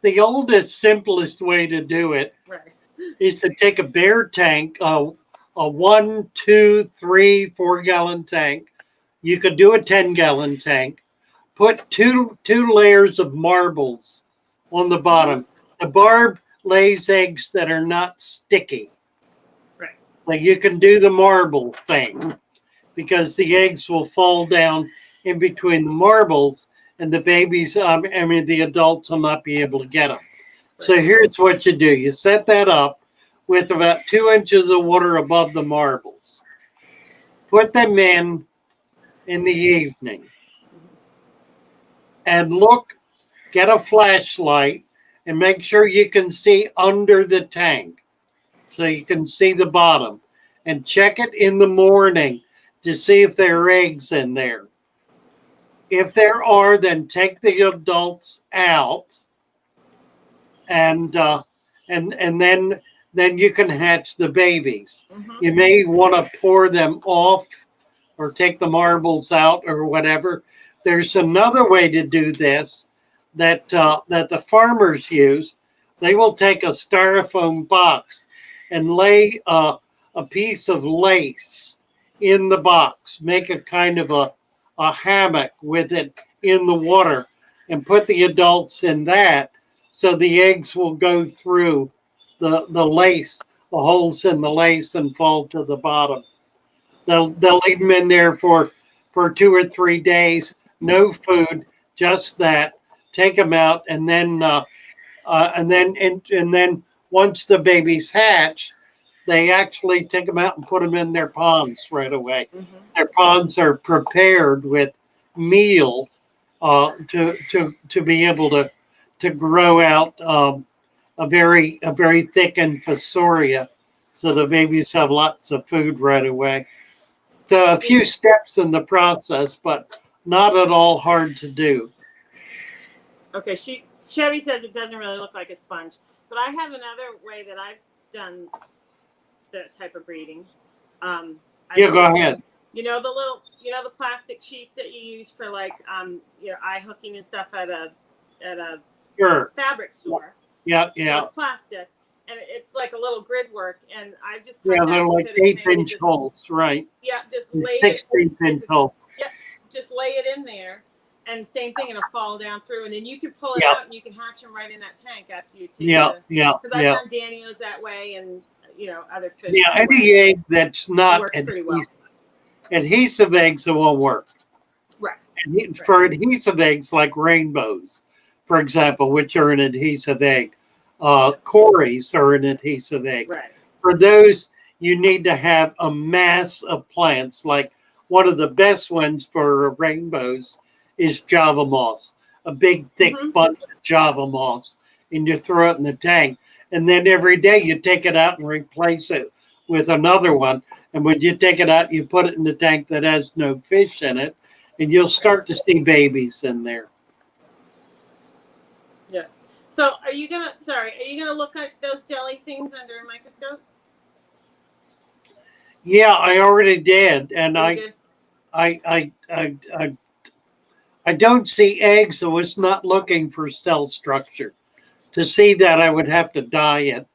the oldest, simplest way to do it Right. is to take a bare tank, a 1, 2, 3, 4 gallon tank. You could do a 10-gallon tank. Put two layers of marbles on the bottom. The barb lays eggs that are not sticky. Right. Like you can do the marble thing because the eggs will fall down in between the marbles and the babies, the adults will not be able to get them. So here's what you do. You set that up with about 2 inches of water above the marbles. Put them in the evening. And get a flashlight and make sure you can see under the tank so you can see the bottom. And check it in the morning to see if there are eggs in there. If there are, then take the adults out, and then you can hatch the babies. You may want to pour them off or take the marbles out or whatever. There's another way to do this that the farmers use. They will take a styrofoam box and lay a piece of lace in the box, make a kind of a hammock with it in the water, and put the adults in that, so the eggs will go through the lace, the holes in the lace, and fall to the bottom. They'll leave them in there for 2 or 3 days, no food, just that. Take them out, and then once the babies hatch, they actually take them out and put them in their ponds right away. Their ponds are prepared with meal to be able to grow out a very thick infusoria, so the babies have lots of food right away. So a few steps in the process, but not at all hard to do. Okay, Chevy says it doesn't really look like a sponge, but I have another way that I've done that type of breeding. Yeah, go ahead. You know the plastic sheets that you use for like eye hooking and stuff at a Sure. fabric store. Yeah. So it's plastic, and it's like a little grid work, and I've just they're like 8-inch holes, right? Yeah, just lay 16-inch holes. Yep, just lay it in there, and same thing, it'll fall down through, and then you can pull it out, and you can hatch them right in that tank after you take Because I've done Danios that way, and other fish. Yeah, any egg that's not adhesive eggs, it won't work. Right. For adhesive eggs like rainbows, for example, which are an adhesive egg, Corys are an adhesive egg. Right. For those, you need to have a mass of plants. Like one of the best ones for rainbows is Java moss, a big, thick bunch of Java moss, and you throw it in the tank. And then every day you take it out and replace it with another one. And when you take it out, you put it in the tank that has no fish in it, and you'll start to see babies in there. Yeah. So are you gonna look at those jelly things under a microscope? Yeah, I already did, and Very good. I don't see eggs, so it's not looking for cell structure. To see that, I would have to dye it,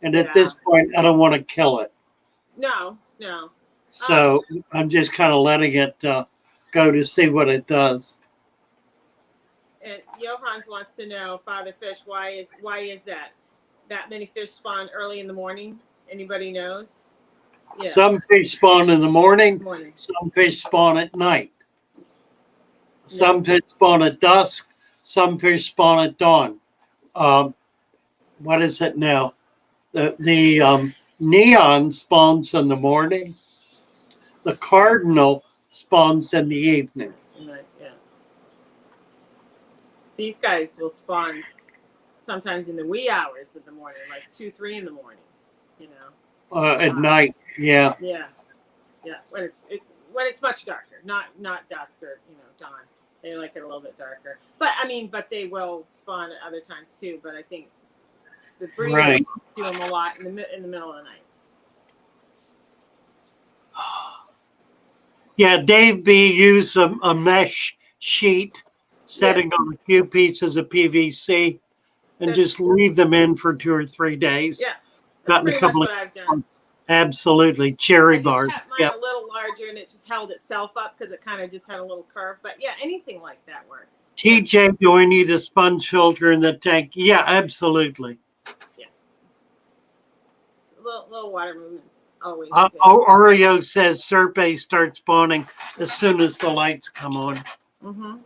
and at Yeah. this point, I don't want to kill it. No, no. So I'm just kind of letting it go to see what it does. And Johans wants to know, Father Fish, why is that? That many fish spawn early in the morning? Anybody knows? Yeah. Some fish spawn in the morning, Morning. some fish spawn at night. Some fish spawn at dusk, some fish spawn at dawn. Um, what is it now? The neon spawns in the morning. The cardinal spawns in the evening. Yeah. These guys will spawn sometimes in the wee hours of the morning, like 2, 3 in the morning. You know. At night, yeah. Yeah. When it's much darker, not dusk or dawn. They like it a little bit darker. But they will spawn at other times too. But I think the breeders Right. do them a lot in the middle of the night. Yeah, Dave B used a mesh sheet, setting on a few pieces of PVC, and just leave them in for 2 or 3 days. Yeah, that's Gotten a pretty couple much of what I've done. absolutely cherry I just bars. kept mine Yep. a little larger, and it just held itself up because it kind of just had a little curve. But yeah, anything like that works. TJ, do I need a sponge filter in the tank? Yeah, absolutely. Yeah, little water movements always. Oreo says Serpe starts spawning as soon as the lights come on. Mm-hmm.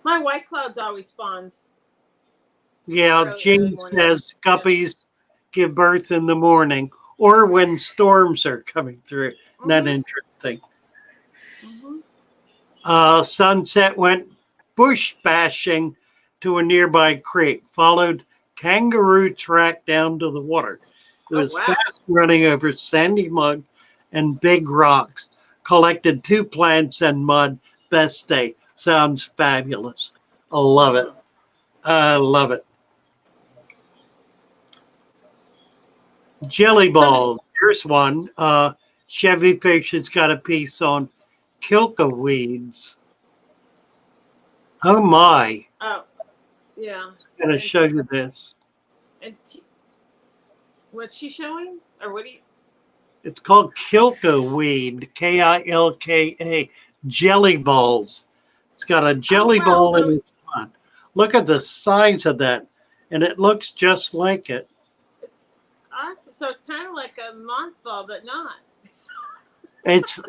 My white clouds always spawned. Yeah, Early Gene morning. says guppies give birth in the morning or when storms are coming through. Isn't that interesting? Sunset went bush bashing to a nearby creek, followed kangaroo track down to the water. It was fast running over sandy mud and big rocks. Collected 2 plants and mud. Best day. Sounds fabulous. I love it. I love it. Jelly balls. Here's one. Chevy Fish has got a piece on kilka weeds. Oh my. Oh, yeah. I'm going to show you this. And what's she showing? Or what do you? It's called kilka weed. Kilka. Jelly balls. It's got a jelly ball in its pond. Look at the size of that. And it looks just like it. It's awesome. So it's kind of like a moss ball, but not. It's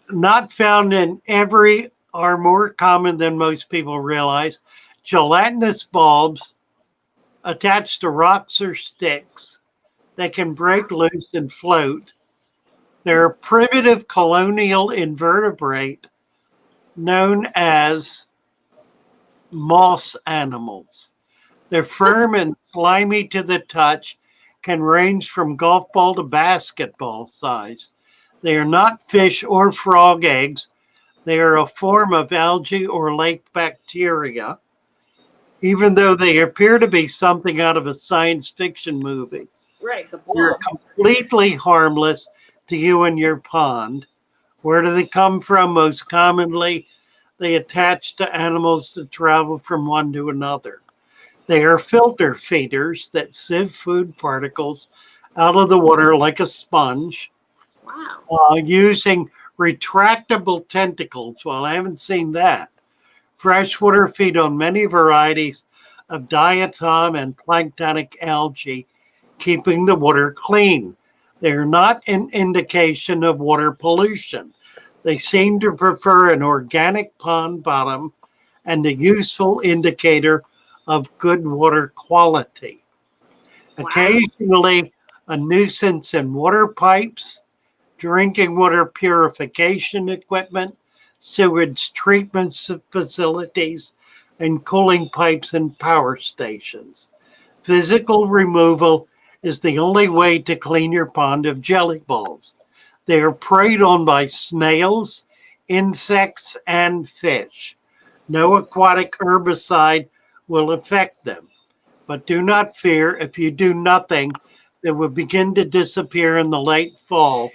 not found in every, are more common than most people realize. Gelatinous bulbs attached to rocks or sticks that can break loose and float. They're a primitive colonial invertebrate known as moss animals. They're firm and slimy to the touch, can range from golf ball to basketball size. They are not fish or frog eggs. They are a form of algae or lake bacteria, even though they appear to be something out of a science fiction movie. Right, the They're blob. completely harmless to you in your pond. Where do they come from? Most commonly, they attach to animals that travel from one to another. They are filter feeders that sieve food particles out of the water like a sponge. Wow. Using retractable tentacles. Well, I haven't seen that. Freshwater feed on many varieties of diatom and planktonic algae, keeping the water clean. They are not an indication of water pollution. They seem to prefer an organic pond bottom and a useful indicator of good water quality. Wow. Occasionally, a nuisance in water pipes, drinking water purification equipment, sewage treatment facilities, and cooling pipes and power stations. Physical removal is the only way to clean your pond of jelly balls. They are preyed on by snails, insects, and fish. No aquatic herbicide will affect them. But do not fear, if you do nothing, that would begin to disappear in the late fall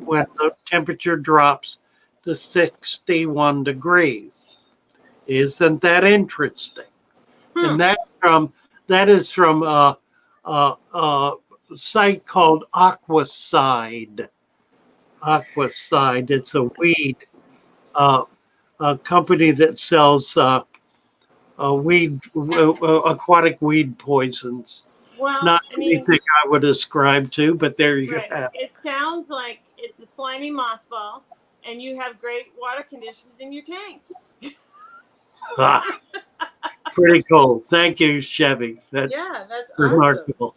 when the temperature drops to 61 degrees. Isn't that interesting? And that is from a site called Aquaside. Aquaside. It's a weed, a company that sells aquatic weed poisons. Well, Not I mean, anything I would ascribe to, but there you right. have. It sounds like it's a slimy moss ball, and you have great water conditions in your tank. Ah, pretty cool. Thank you, Chevy. That's Yeah, that's awesome. remarkable.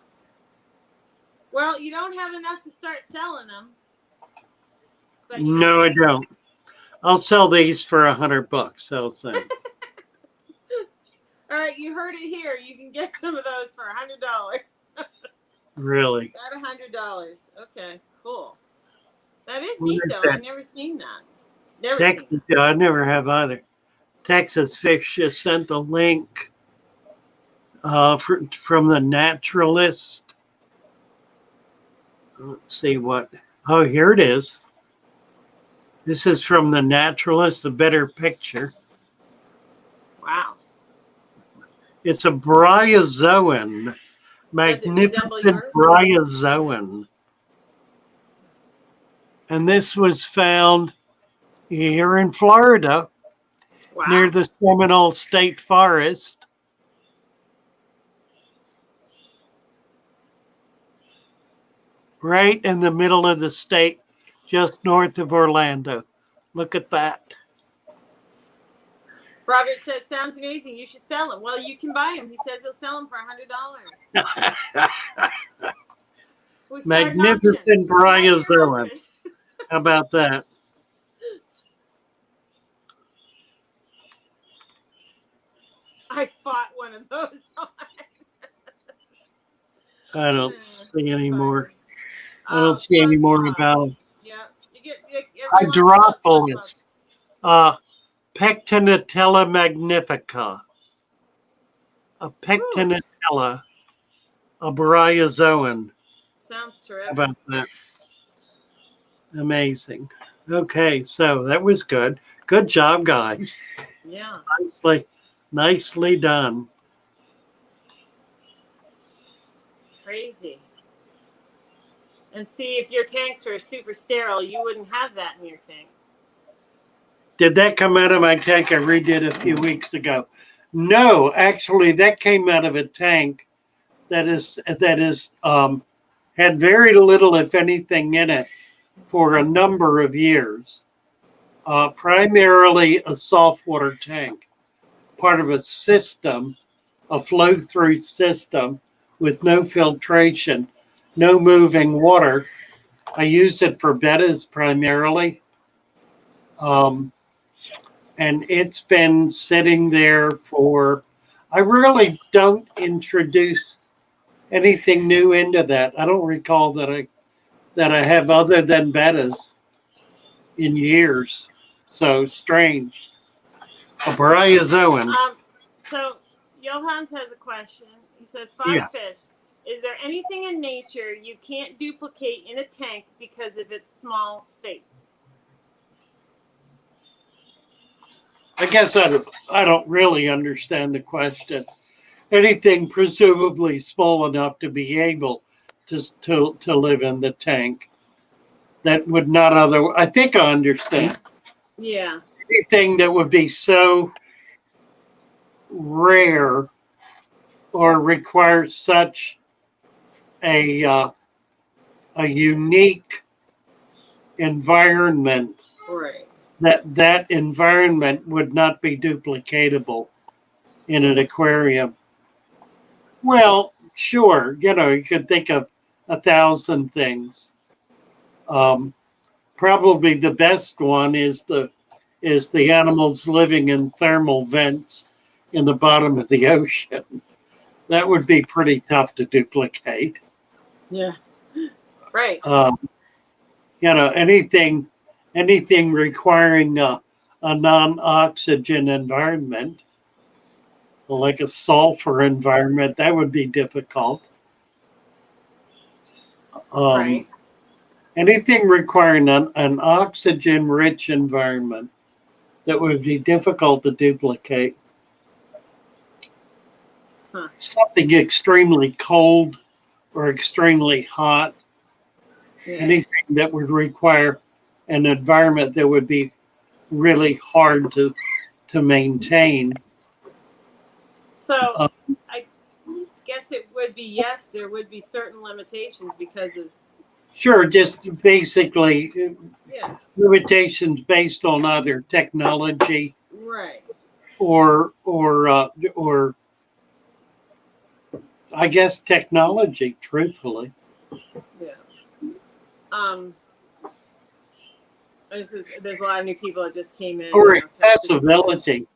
Well, you don't have enough to start selling them. But No, I don't. I'll sell these for $100. I'll say. All right, you heard it here. You can get some of those for $100. Really? Got $100. Okay, cool. That is What neat, is though. that? I've never seen that. Never Texas, seen it. I never have either. Texas Fish just sent the link from the naturalist. Let's see what. Oh, here it is. This is from the naturalist, the better picture. Wow. It's a bryozoan, Does it resemble magnificent yours? bryozoan. And this was found here in Florida, Wow. near the Seminole State Forest. Right in the middle of the state, just north of Orlando. Look at that. Robert says, sounds amazing. You should sell them. Well, you can buy them. He says he'll sell them for $100. We start an Magnificent auction. bryozoan. How about that? I fought one of those. I don't see any more. I Oh, don't see any more SpongeBob. about it. Yeah, you get every once in a while, SpongeBob. Hydrophilus. Pectinatella magnifica. A pectinatella. A bryozoan. Sounds How terrific. about that? Amazing. Okay, so that was good. Good job, guys. Yeah. Nicely done. Crazy. And see, if your tanks are super sterile, you wouldn't have that in your tank. Did that come out of my tank I redid a few weeks ago? No, actually, that came out of a tank that had very little, if anything, in it for a number of years. Primarily a saltwater tank, part of a system, a flow-through system with no filtration, no moving water. I use it for bettas primarily. And it's been sitting there for, I really don't introduce anything new into that. I don't recall that I have other than bettas in years. So strange. A bryozoan. So Johans has a question. He says, Yes. fish. Is there anything in nature you can't duplicate in a tank because of its small space? I guess I don't really understand the question. Anything presumably small enough to be able to live in the tank that would not otherwise. I think I understand. Yeah. Anything that would be so rare or require such a unique environment, Right. that environment would not be duplicatable in an aquarium. Well, sure, you could think of 1,000 things. Probably the best one is the animals living in thermal vents in the bottom of the ocean. That would be pretty tough to duplicate. Yeah. Right. Anything requiring a non-oxygen environment, like a sulfur environment, that would be difficult. Right. Anything requiring an oxygen-rich environment that would be difficult to duplicate. Huh. Something extremely cold or extremely hot. Yeah. Anything that would require an environment that would be really hard to maintain. So Uh, I guess it would be yes. There would be certain limitations because of sure, just basically yeah. limitations based on either technology Right. or I guess technology. Truthfully, Yeah. There's a lot of new people that just came in. or You know, so it's just- accessibility.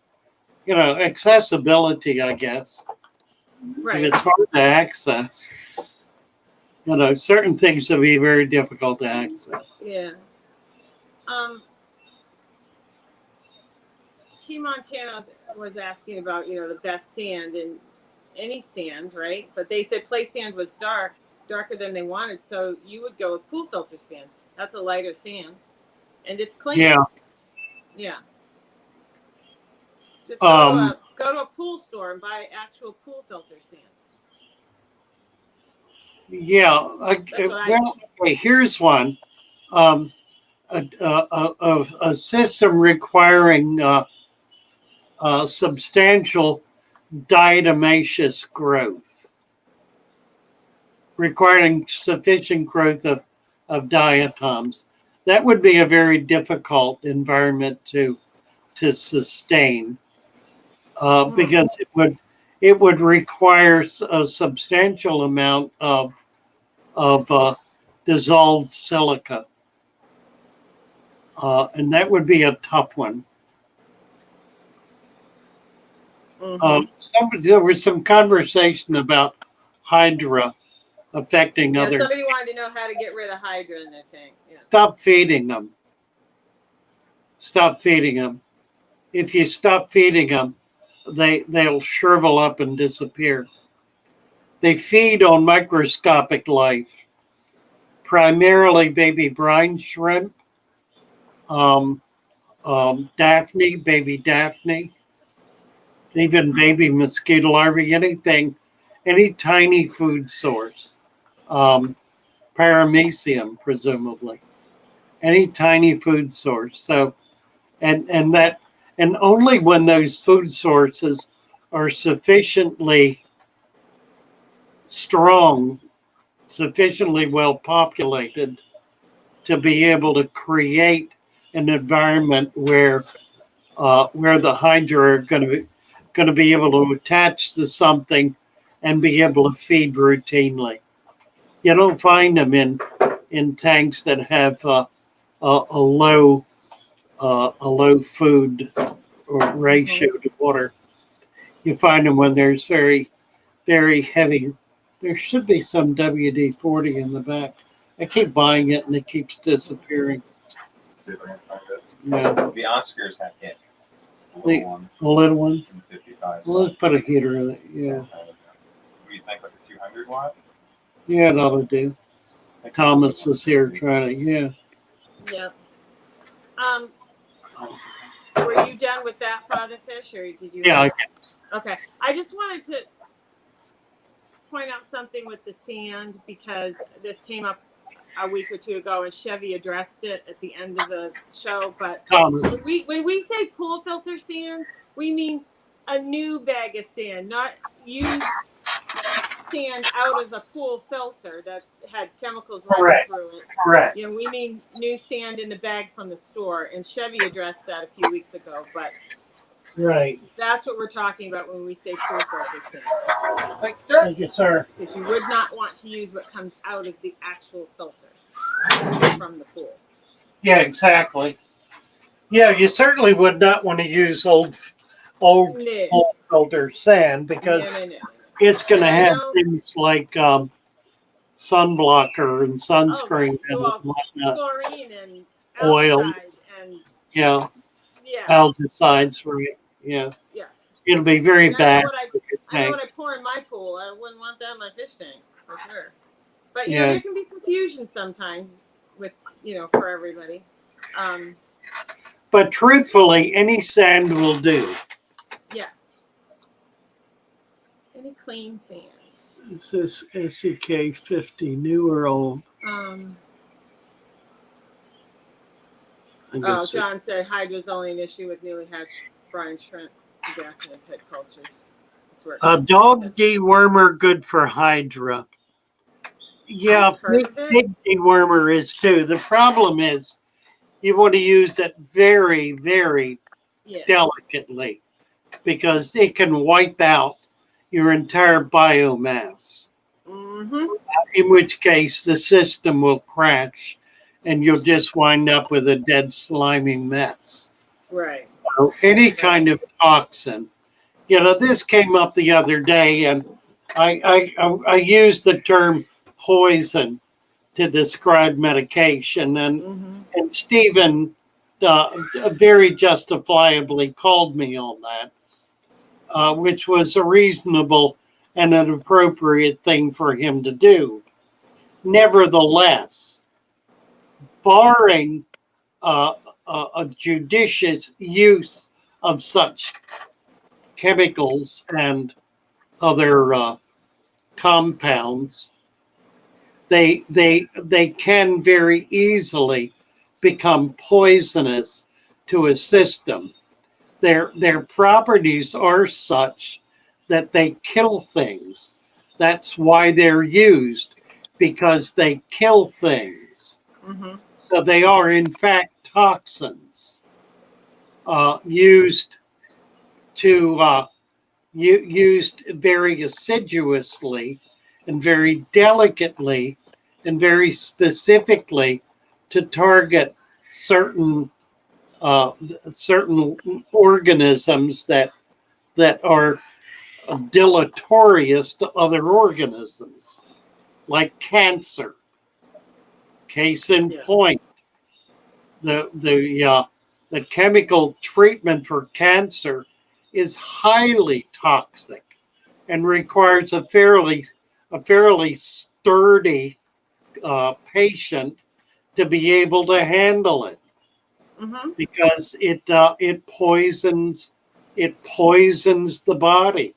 Accessibility. I guess right. if it's hard to access, certain things will be very difficult to access. Yeah. T Montana was asking about the best sand and any sand, right? But they said play sand was darker than they wanted, so you would go with pool filter sand. That's a lighter sand, and it's clean. Yeah. Yeah. Just Um, go to a pool store and buy actual pool filter sand. Yeah. Well, Okay, here's one. Um, a system requiring substantial diatomaceous growth, requiring sufficient growth of diatoms. That would be a very difficult environment to sustain because it would require a substantial amount of dissolved silica, and that would be a tough one. There was some conversation about Hydra affecting other. somebody wanted to know how to get rid of Hydra in their tank. Yeah. Stop feeding them. Stop feeding them. If you stop feeding them, they'll shrivel up and disappear. They feed on microscopic life, primarily baby brine shrimp, Daphne, baby Daphne, even baby mosquito larvae, any tiny food source, paramecium, presumably, any tiny food source. So, and only when those food sources are sufficiently strong, sufficiently well populated to be able to create an environment where the hydra are going to be able to attach to something and be able to feed routinely. You don't find them in tanks that have a low food or ratio to water. You find them when there's very, very heavy. There should be some WD-40 in the back. I keep buying it and it keeps disappearing. See if I can find it. Yeah, The Oscars have hit. the little ones. In 55. Well, let's put a heater in it. Yeah, What do you think, like a 200 watt? yeah, it ought to do. Thomas is here trying to. Yeah. Yeah. Were you done with that, Father Fish, or did you? Yeah, I guess. Okay. I just wanted to point out something with the sand because this came up a week or two ago, and Chevy addressed it at the end of the show. But Thomas. when we say pool filter sand, we mean a new bag of sand, not used sand out of the pool filter that's had chemicals running through it. Correct. We mean new sand in the bag from the store, and Chevy addressed that a few weeks ago. But Right. that's what we're talking about when we say pool filter sand. Thank you, sir. Because you would not want to use what comes out of the actual filter from the pool. Yeah, exactly. Yeah, you certainly would not want to use old filter sand because No. it's going to have know. things like sunblocker and sunscreen and whatnot. Chlorine and Oil. aldehyde and Yeah, yeah. aldehydes, right? Yeah. Yeah. It'll be very And bad. I know what I pour in my pool. I wouldn't want that in my fish tank for sure. But Yeah. there can be confusion sometimes with for everybody. But truthfully, any sand will do. Yes. Any clean sand. Is this SEK 50, new or old? I Oh, guess John said hydra is only an issue with newly hatched brine shrimp, daphnia type cultures. That's where it a comes dog from. dewormer good for hydra. Yeah, I've heard of it. pig dewormer is too. The problem is you want to use it very, very Yeah. delicately because it can wipe out your entire biomass. Mm-hmm. In which case the system will crash and you'll just wind up with a dead slimy mess. Right. So any kind of toxin. This came up the other day, and I used the term poison to describe medication, and Mm-hmm. and Stephen very justifiably called me on that, which was a reasonable and an appropriate thing for him to do. Nevertheless, barring a judicious use of such chemicals and other compounds, they can very easily become poisonous to a system. Their properties are such that they kill things. That's why they're used, because they kill things. Mm-hmm. So they are in fact toxins used used very assiduously and very delicately and very specifically to target certain certain organisms that are deleterious to other organisms, like cancer. Case in point, the chemical treatment for cancer is highly toxic and requires a fairly sturdy patient to be able to handle it, Mm-hmm. because it poisons the body,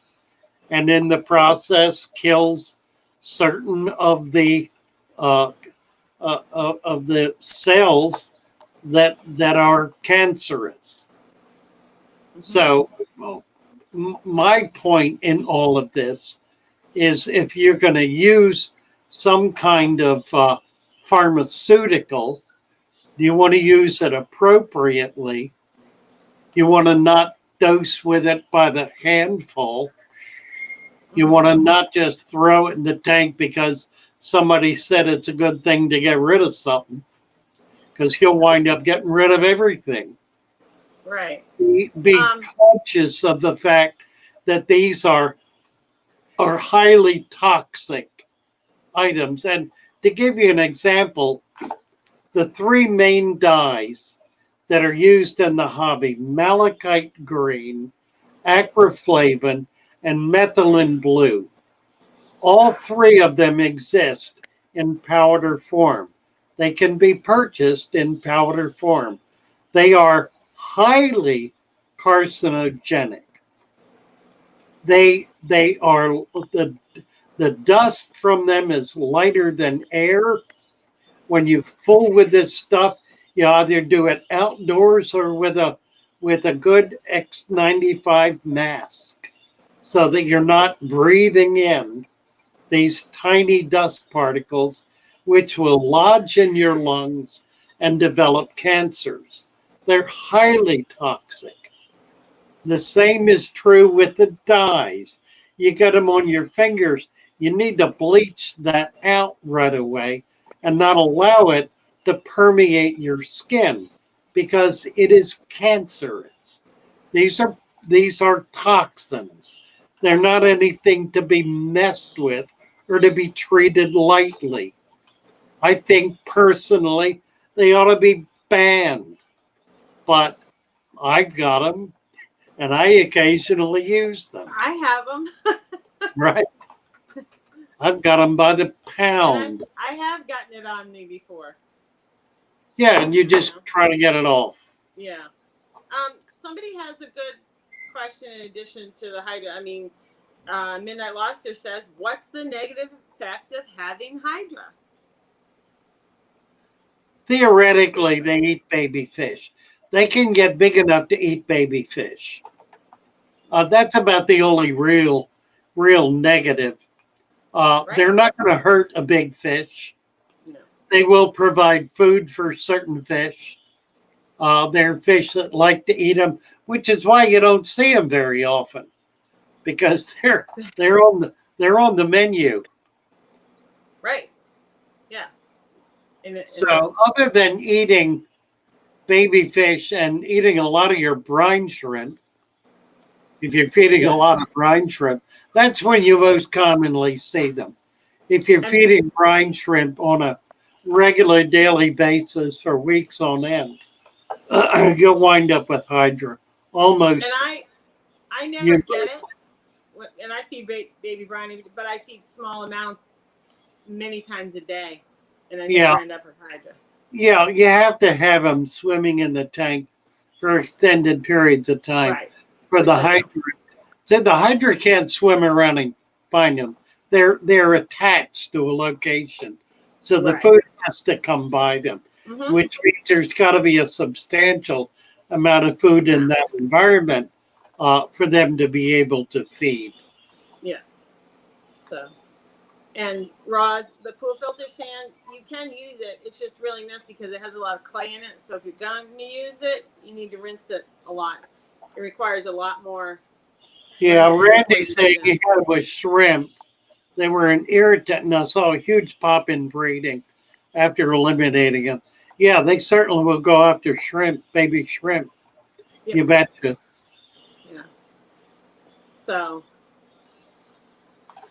and in the process kills certain uh, of the cells that are cancerous. So, my point in all of this is, if you're going to use some kind of pharmaceutical, you want to use it appropriately. You want to not dose with it by the handful. You want to not just throw it in the tank because somebody said it's a good thing to get rid of something, because you'll wind up getting rid of everything. Right. Be conscious of the fact that these are highly toxic items. And to give you an example, the three main dyes that are used in the hobby: malachite green, acroflavin, and methylene blue. All three of them exist in powder form. They can be purchased in powder form. They are highly carcinogenic. They are the dust from them is lighter than air. When you fool with this stuff, you either do it outdoors or with a good X95 mask, so that you're not breathing in these tiny dust particles, which will lodge in your lungs and develop cancers. They're highly toxic. The same is true with the dyes. You get them on your fingers. You need to bleach that out right away and not allow it to permeate your skin, because it is cancerous. These are toxins. They're not anything to be messed with or to be treated lightly. I think personally they ought to be banned, but I've got them and I occasionally use them. I have them. Right. I've got them by the And pound. I have gotten it on me before. Yeah, and you just try to get it off. Yeah. Somebody has a good question in addition to the Hydra. I mean, Midnight Lobster says, what's the negative effect of having Hydra? Theoretically, they eat baby fish. They can get big enough to eat baby fish. That's about the only real negative. Right. They're not going to hurt a big fish. No. They will provide food for certain fish. There are fish that like to eat them, which is why you don't see them very often, because they're on the menu. Right. Yeah. So other than eating baby fish and eating a lot of your brine shrimp, if you're feeding a lot of brine shrimp, that's when you most commonly see them. If you're feeding brine shrimp on a regular daily basis for weeks on end, you'll wind up with Hydra. Almost. And I never get it. And I feed baby brine, but I feed small amounts many times a day. And I never end up with Hydra. Yeah, you have to have them swimming in the tank for extended periods of time. Right. For the Hydra. So the Hydra can't swim around and find them. They're attached to a location. So the food has to come by them, which means there's got to be a substantial amount of food in that environment for them to be able to feed. Yeah. So, and Roz, the pool filter sand, you can use it. It's just really messy because it has a lot of clay in it. So if you're going to use it, you need to rinse it a lot. It requires a lot more. Yeah, Randy said he had it with shrimp. They were an irritant, and I saw a huge pop in breeding after eliminating them. Yeah, they certainly will go after shrimp, baby shrimp. Yeah. You betcha. Yeah. So,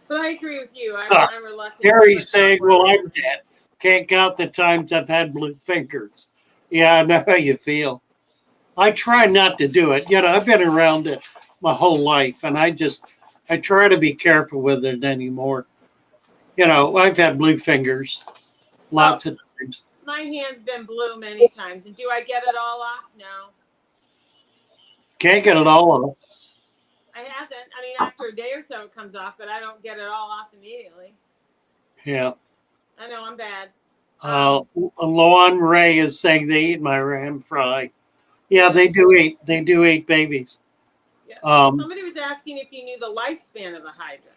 but I agree with you. I'm reluctant. Harry's saying, well, I'm dead. Can't count the times I've had blue fingers. Yeah, I know how you feel. I try not to do it. You know, I've been around it my whole life, and I try to be careful with it anymore. You know, I've had blue fingers lots of times. My hand's been blue many times. And do I get it all off? No. Can't get it all off. I haven't. I mean, after a day or so it comes off, but I don't get it all off immediately. Yeah. I know I'm bad. Luan Ray is saying they eat my ram fry. Yeah, they do eat babies. Yeah. Somebody was asking if you knew the lifespan of a hydra.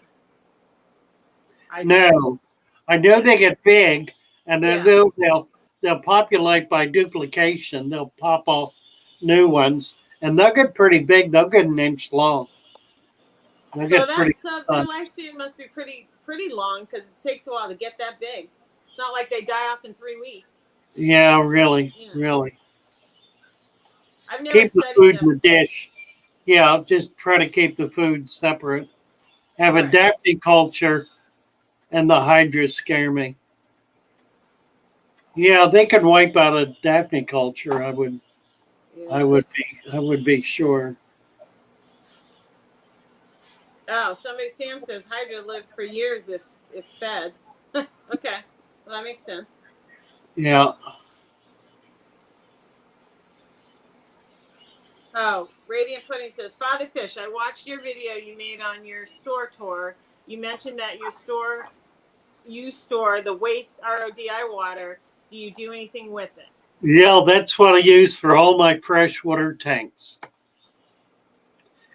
No, I know they get big, and then they'll populate by duplication. They'll pop off new ones, and they'll get pretty big. They'll get an inch long. So their lifespan must be pretty long because it takes a while to get that big. It's not like they die off in 3 weeks. Yeah, really. I've never keep the food in the dish. Yeah, just try to keep the food separate. Have a Daphne culture, and the hydras scare me. Yeah, they could wipe out a Daphne culture. I would be sure. Oh, Sam says hydra live for years if fed. Okay, well that makes sense. Yeah. Oh, Radiant Pudding says, Father Fish, I watched your video you made on your store tour. You mentioned that you store the waste RODI water. Do you do anything with it? Yeah, that's what I use for all my freshwater tanks.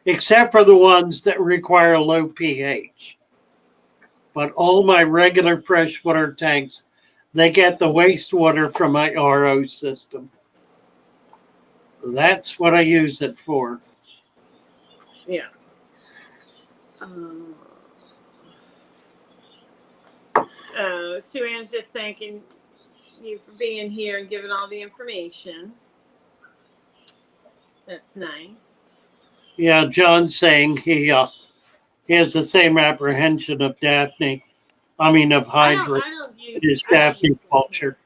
Except for the ones that require low pH. But all my regular freshwater tanks, they get the wastewater from my RO system. That's what I use it for. Yeah. Sue Ann's just thanking you for being here and giving all the information. That's nice. Yeah, John's saying he has the same apprehension of Daphne. I mean, of hydra. It is Daphne culture.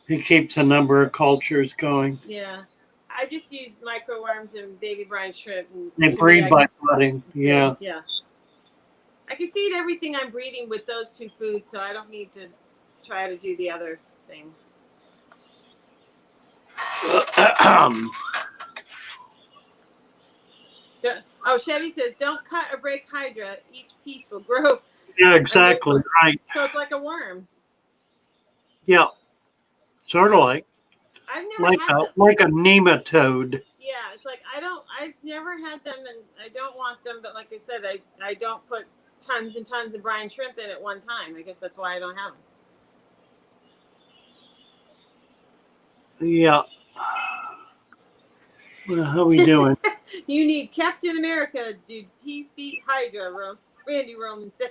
He keeps a number of cultures going. Yeah. I just use microworms and baby brine shrimp. They breed by budding. Yeah. Yeah. I can feed everything I'm breeding with those two foods, so I don't need to try to do the other things. Oh, Chevy says, don't cut or break Hydra. Each piece will grow. Yeah, exactly right. So it's like a worm. Yeah, sort of like I've never had them. like a nematode. Yeah, it's like I've never had them, and I don't want them. But like I said, I don't put tons and tons of brine shrimp in at one time. I guess that's why I don't have them. Yeah. Well, how we doing? You need Captain America to defeat Hydra, Randy Roman says.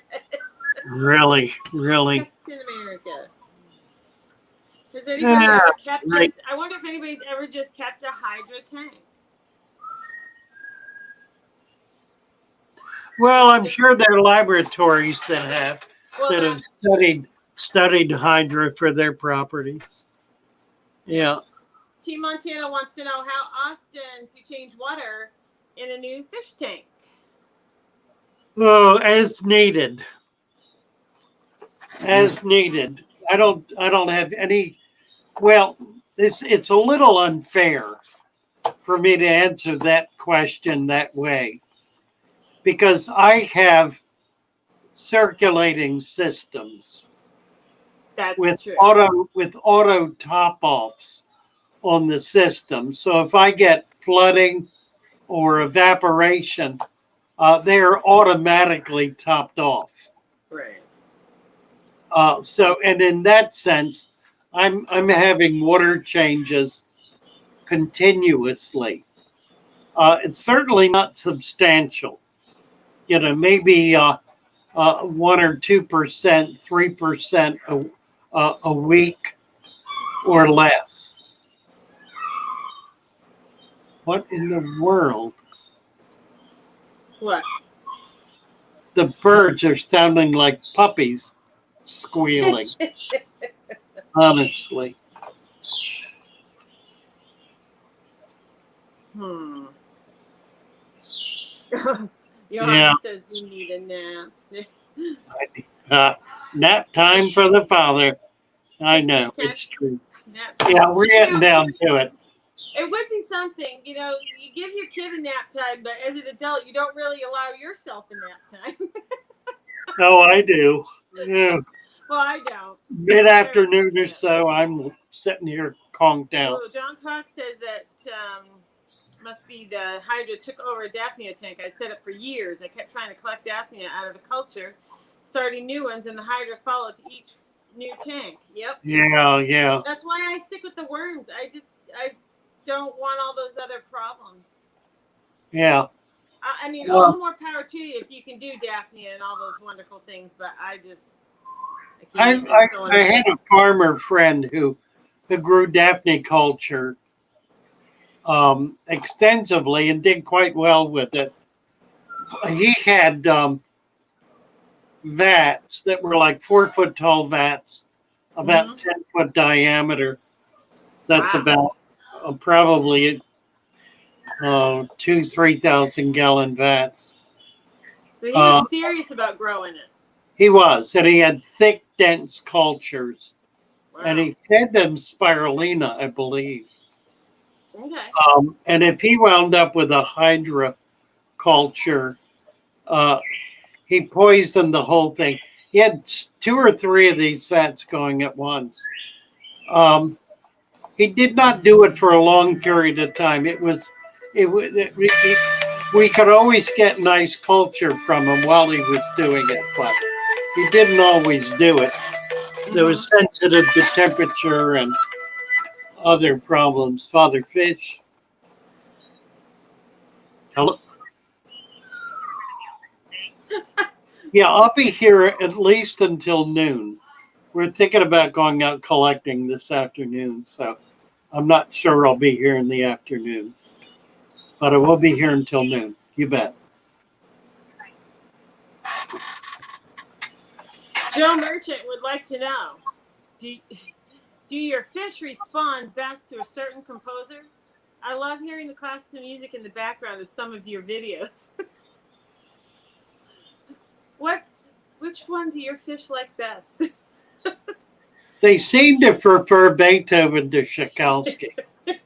Really? Captain America. Has anybody ever kept right. just, I wonder if anybody's ever just kept a Hydra tank. Well, I'm sure there are laboratories that have studied Hydra for their properties. Yeah. T Montana wants to know how often to change water in a new fish tank. Oh, as needed. As needed. I don't have any. Well, it's a little unfair for me to answer that question that way, because I have circulating systems That's true. with auto top offs on the system. So if I get flooding or evaporation, they are automatically topped off. Right. So, and in that sense, I'm having water changes continuously. It's certainly not substantial. You know, maybe 1 or 2%, 3% a week or less. What in the world? What? The birds are sounding like puppies squealing. Honestly. Johanna says you need a nap. Nap time for the father. I know, it's true. Nap time. Yeah, we're getting down to it. It would be something, you know, you give your kid a nap time, but as an adult, you don't really allow yourself a nap time. Oh, I do. Yeah. Well, I don't. Mid-afternoon or so, I'm sitting here conked out. Well, John Cox says that must be the Hydra took over a Daphnia tank. I set it for years. I kept trying to collect Daphnia out of the culture, starting new ones, and the Hydra followed to each new tank. Yep. Yeah. That's why I stick with the worms. I don't want all those other problems. Yeah. I mean, all the more power to you if you can do Daphnia and all those wonderful things, but I had a farmer friend who grew Daphne culture extensively and did quite well with it. He had vats that were like 4-foot tall vats, about 10-foot diameter. That's about probably 2,000-3,000 gallon vats. So he was serious about growing it. He was, and he had thick, dense cultures. Wow. And he fed them spirulina, I believe. Okay. And if he wound up with a hydra culture, he poisoned the whole thing. He had 2 or 3 of these vats going at once. He did not do it for a long period of time. We could always get nice culture from him while he was doing it, but he didn't always do it. It was sensitive to temperature and other problems. Father Fish. Hello? Yeah, I'll be here at least until noon. We're thinking about going out collecting this afternoon, so I'm not sure I'll be here in the afternoon. But I will be here until noon. You bet. Joe Merchant would like to know, do your fish respond best to a certain composer? I love hearing the classical music in the background of some of your videos. Which one do your fish like best? They seem to prefer Beethoven to Tchaikovsky, but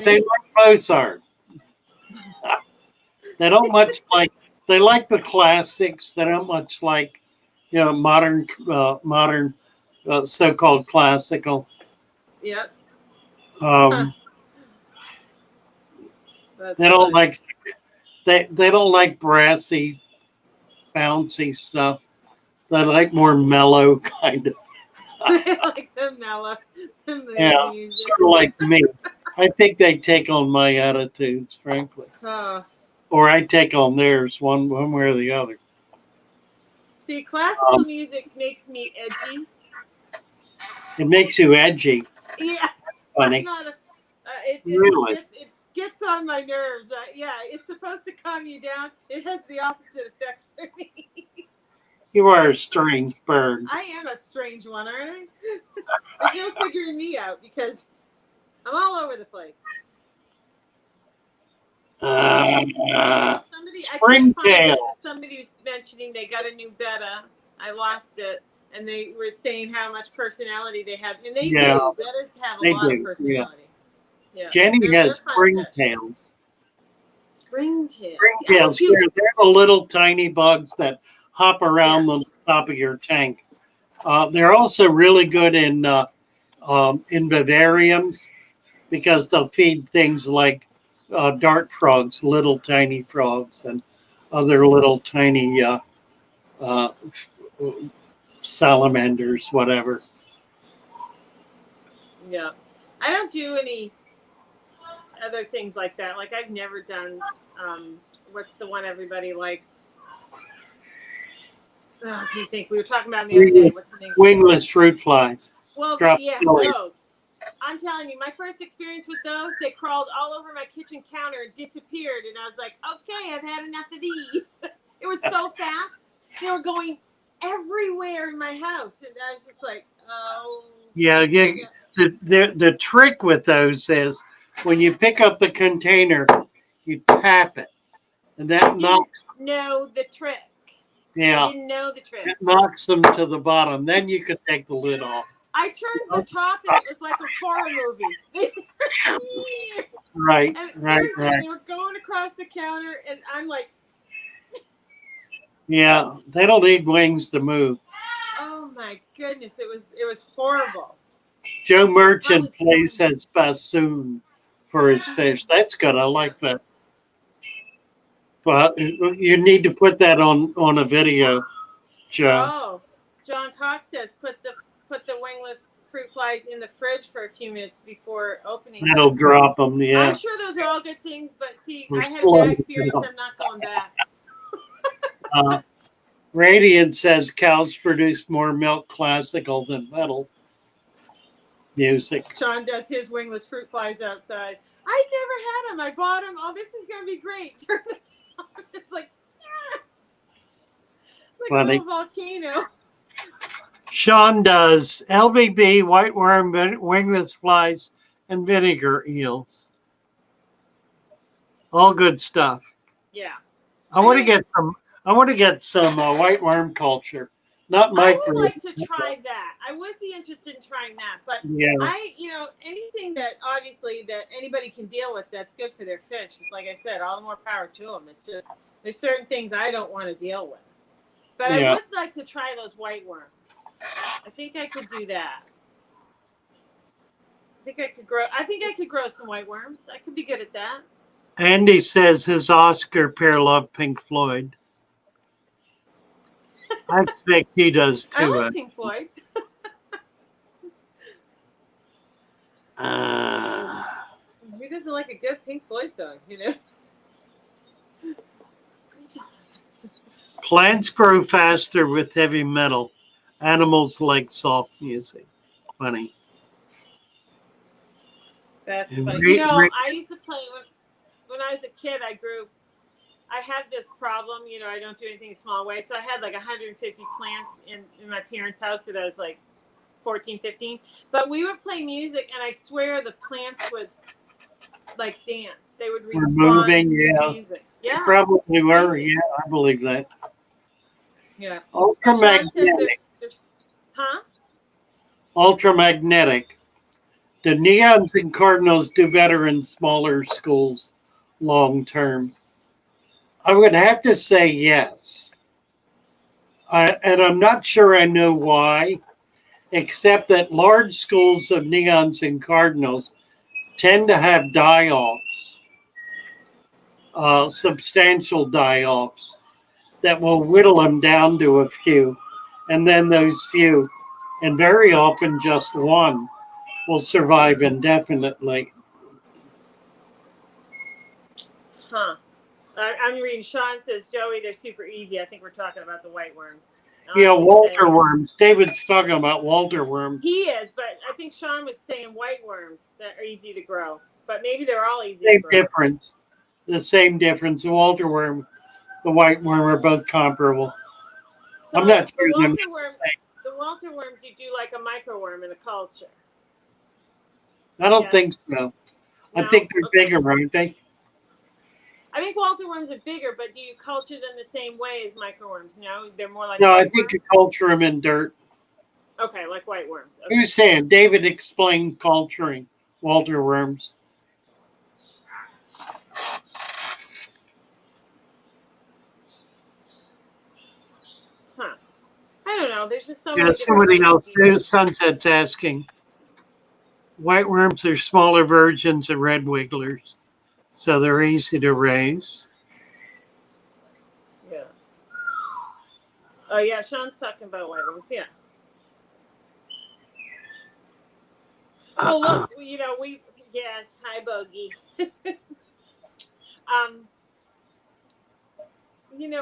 they Funny. like Mozart. They don't much like. They like the classics. They don't much like, modern so-called classical. Yep. Um, That's they don't funny. like. They don't like brassy, bouncy stuff. They like more mellow kind of. I like the mellow, the mood Yeah, music. sort of like me. I think they take on my attitudes, frankly, Oh. or I take on theirs, one way or the other. See, classical Um, music makes me edgy. it makes you edgy. Yeah, I'm Funny, not a. really. It gets on my nerves. Yeah, it's supposed to calm you down. It has the opposite effect for me. You are a strange bird. I am a strange one, aren't I? There's no figuring me out because I'm all over the place. Somebody, I can't find it, Springtail. but somebody was mentioning they got a new betta. I lost it, and they were saying how much personality they have, and they Yeah, do. Bettas have a they lot of do. Yeah. personality. Yeah, Jenny they're has fun fish. springtails. Springtails. See, I Springtails. do. They're the little tiny bugs that hop around Yeah. the top of your tank. They're also really good in vivariums because they'll feed things like dart frogs, little tiny frogs, and other little tiny uh, salamanders, whatever. Yeah. I don't do any other things like that. Like I've never done. What's the one everybody likes? Oh, I can think. We were talking about it the other day. What's the name? Wingless fruit flies. Well, Drop yeah, belly. those. I'm telling you, my first experience with those, they crawled all over my kitchen counter and disappeared. And I was like, okay, I've had enough of these. It was so fast. They were going everywhere in my house. And I was just like, oh. Yeah, Yeah. the trick with those is when you pick up the container, you tap it, and I that didn't knocks. know the trick. I Yeah, didn't know the trick. it knocks them to the bottom. Then you can take the lid off. I turned the top and it was like a horror movie. They just, Right, and right, seriously, right. they were going across the counter, and I'm like, Yeah, they don't need wings to move. oh my goodness, it was horrible. Joe Probably Merchant plays stung. as bassoon for his fish. That's good. I like that. But you need to put that on a video, Joe. Oh, John Cox says put the wingless fruit flies in the fridge for a few minutes before opening That'll them. drop them. I'm Yeah, sure those are all good things, but see, or I had a slow bad experience. down. I'm not going back. Radiant says cows produce more milk classical than metal music. Sean does his wingless fruit flies outside. I never had them. I bought them. Oh, this is gonna be great. Turn the top. It's like a Funny. little volcano. Sean does LBB, white worm, wingless flies, and vinegar eels. All good stuff. Yeah. I want to get some. I want to get some white worm culture. Not I micro. would like to try that. I would be interested in trying that, but Yeah. anything that obviously that anybody can deal with that's good for their fish. Like I said, all the more power to them. It's just there's certain things I don't want to deal with, but Yeah. I would like to try those white worms. I think I could do that. I think I could grow some white worms. I could be good at that. Andy says his Oscar pair love Pink Floyd. I think he does I too. like Pink Floyd. Who doesn't like a good Pink Floyd song? Plants grow faster with heavy metal. Animals like soft music. Funny. That's And funny. I used to play when I was a kid. I had this problem. I don't do anything a small way. So I had like 150 plants in my parents' house that I was like 14, 15. But we would play music, and I swear the plants would like dance. They would We're respond moving, to yeah. music. Yeah, Probably were. crazy. Yeah, I believe that. Yeah. Oh, Sean says Ultramagnetic. there's, huh? Ultramagnetic. The Neons and Cardinals do better in smaller schools long term. I would have to say yes. And I'm not sure I know why, except that large schools of Neons and Cardinals tend to have die-offs, substantial die-offs that will whittle them down to a few. And then those few, and very often just one, will survive indefinitely. Huh. I'm reading. Sean says, Joey, they're super easy. I think we're talking about the white worms. Yeah, Walter worms. David's talking about Walter worms. He is, but I think Sean was saying white worms that are easy to grow. But maybe they're all easy Same to grow. difference. The same difference. The Walter worm, the white worm are both comparable. So I'm not sure the Walter worms, you do like a microworm in a culture. I don't think so. I think they're bigger, aren't they? I think Walter worms are bigger, but do you culture them the same way as microworms? No, they're more like. No, I think you culture them in dirt. Okay, like white worms. Okay. Who's saying? David explained culturing Walter worms. Huh. I don't know. There's just so many. Yeah, somebody else. Sunset's asking. White worms are smaller versions of red wigglers, so they're easy to raise. Yeah. Oh yeah, Sean's talking about white worms. Yeah. Oh look, yes, hi Bogey.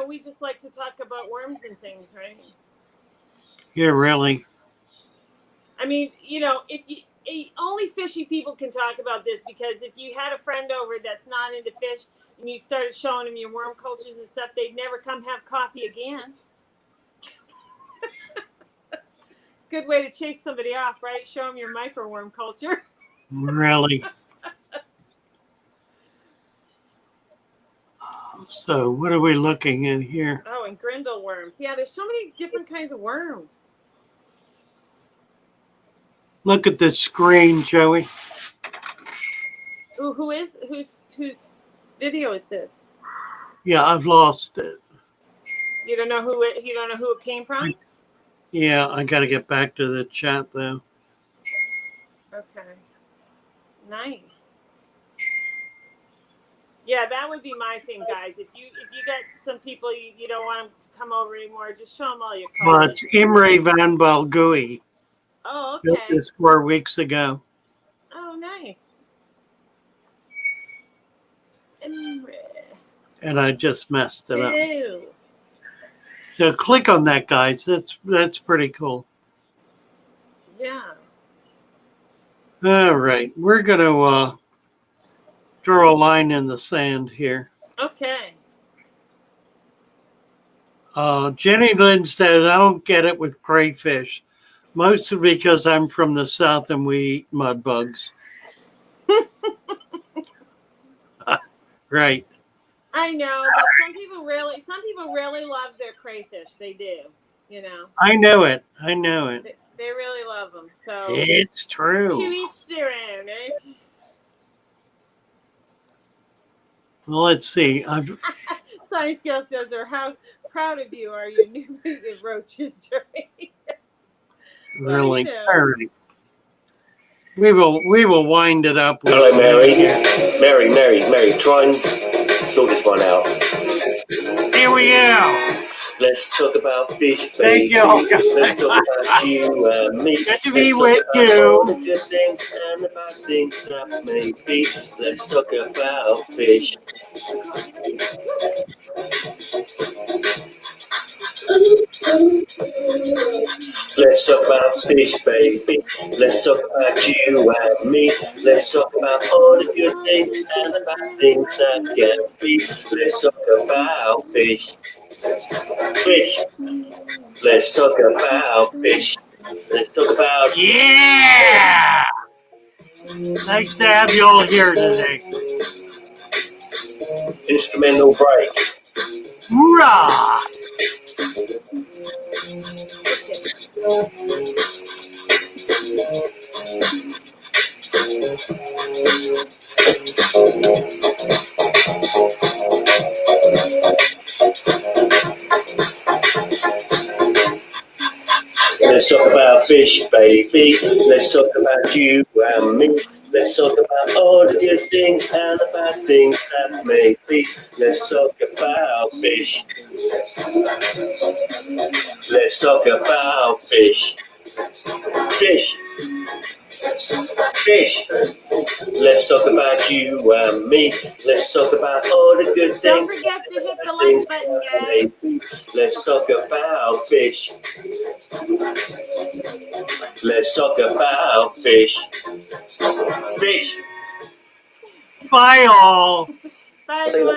We just like to talk about worms and things, right? Yeah, really. I mean, only fishy people can talk about this, because if you had a friend over that's not into fish and you started showing them your worm cultures and stuff, they'd never come have coffee again. Good way to chase somebody off, right? Show them your microworm culture. Really. So what are we looking at here? Oh, and grindle worms. Yeah, there's so many different kinds of worms. Look at the screen, Joey. Ooh, whose video is this? Yeah, I've lost it. You don't know who it came from? Yeah, I got to get back to the chat though. Okay. Nice. Yeah, that would be my thing, guys. If you got some people you don't want them to come over anymore, just show them all your cultures. Well, it's Imre van Balgui. Oh, okay. Built this 4 weeks ago. Oh, nice. Imre. And I just messed it up. Hello. So click on that, guys. That's pretty cool. Yeah. All right, we're gonna draw a line in the sand here. Okay. Jenny Lynn says, I don't get it with crayfish, mostly because I'm from the South and we eat mud bugs. Right. I know, but some people really love their crayfish. They do, I know it. They really love them. So It's true. to each their own, right? Well, let's see. Science Scale says, or how proud of you are you new roaches, right? Really. All right. We will wind it up. Hello, Mary. Mary. Try and sort this one out. Here we go. Let's talk about fish, baby. Thank you. Let's talk about you and me. Good to be Let's with talk about all the you. good things and the bad things that may be. Let's talk about fish. Let's talk about fish, baby. Let's talk about you and me. Let's talk about all the good things and the bad things that can be. Let's talk about fish. Fish. Let's talk about fish. Let's talk about. Yeah. Nice to have you all here today. Instrumental break. Hoorah! Let's talk about fish, baby. Let's talk about you and me. Let's talk about all the good things and the bad things that may be. Let's talk about fish. Let's talk about fish. Fish. Fish. Let's talk about you and me. Let's talk about all the good Don't things. forget to hit the things like button, that guys. may be. Let's talk about fish. Let's talk about fish. Fish. Bye all. Bye, everyone.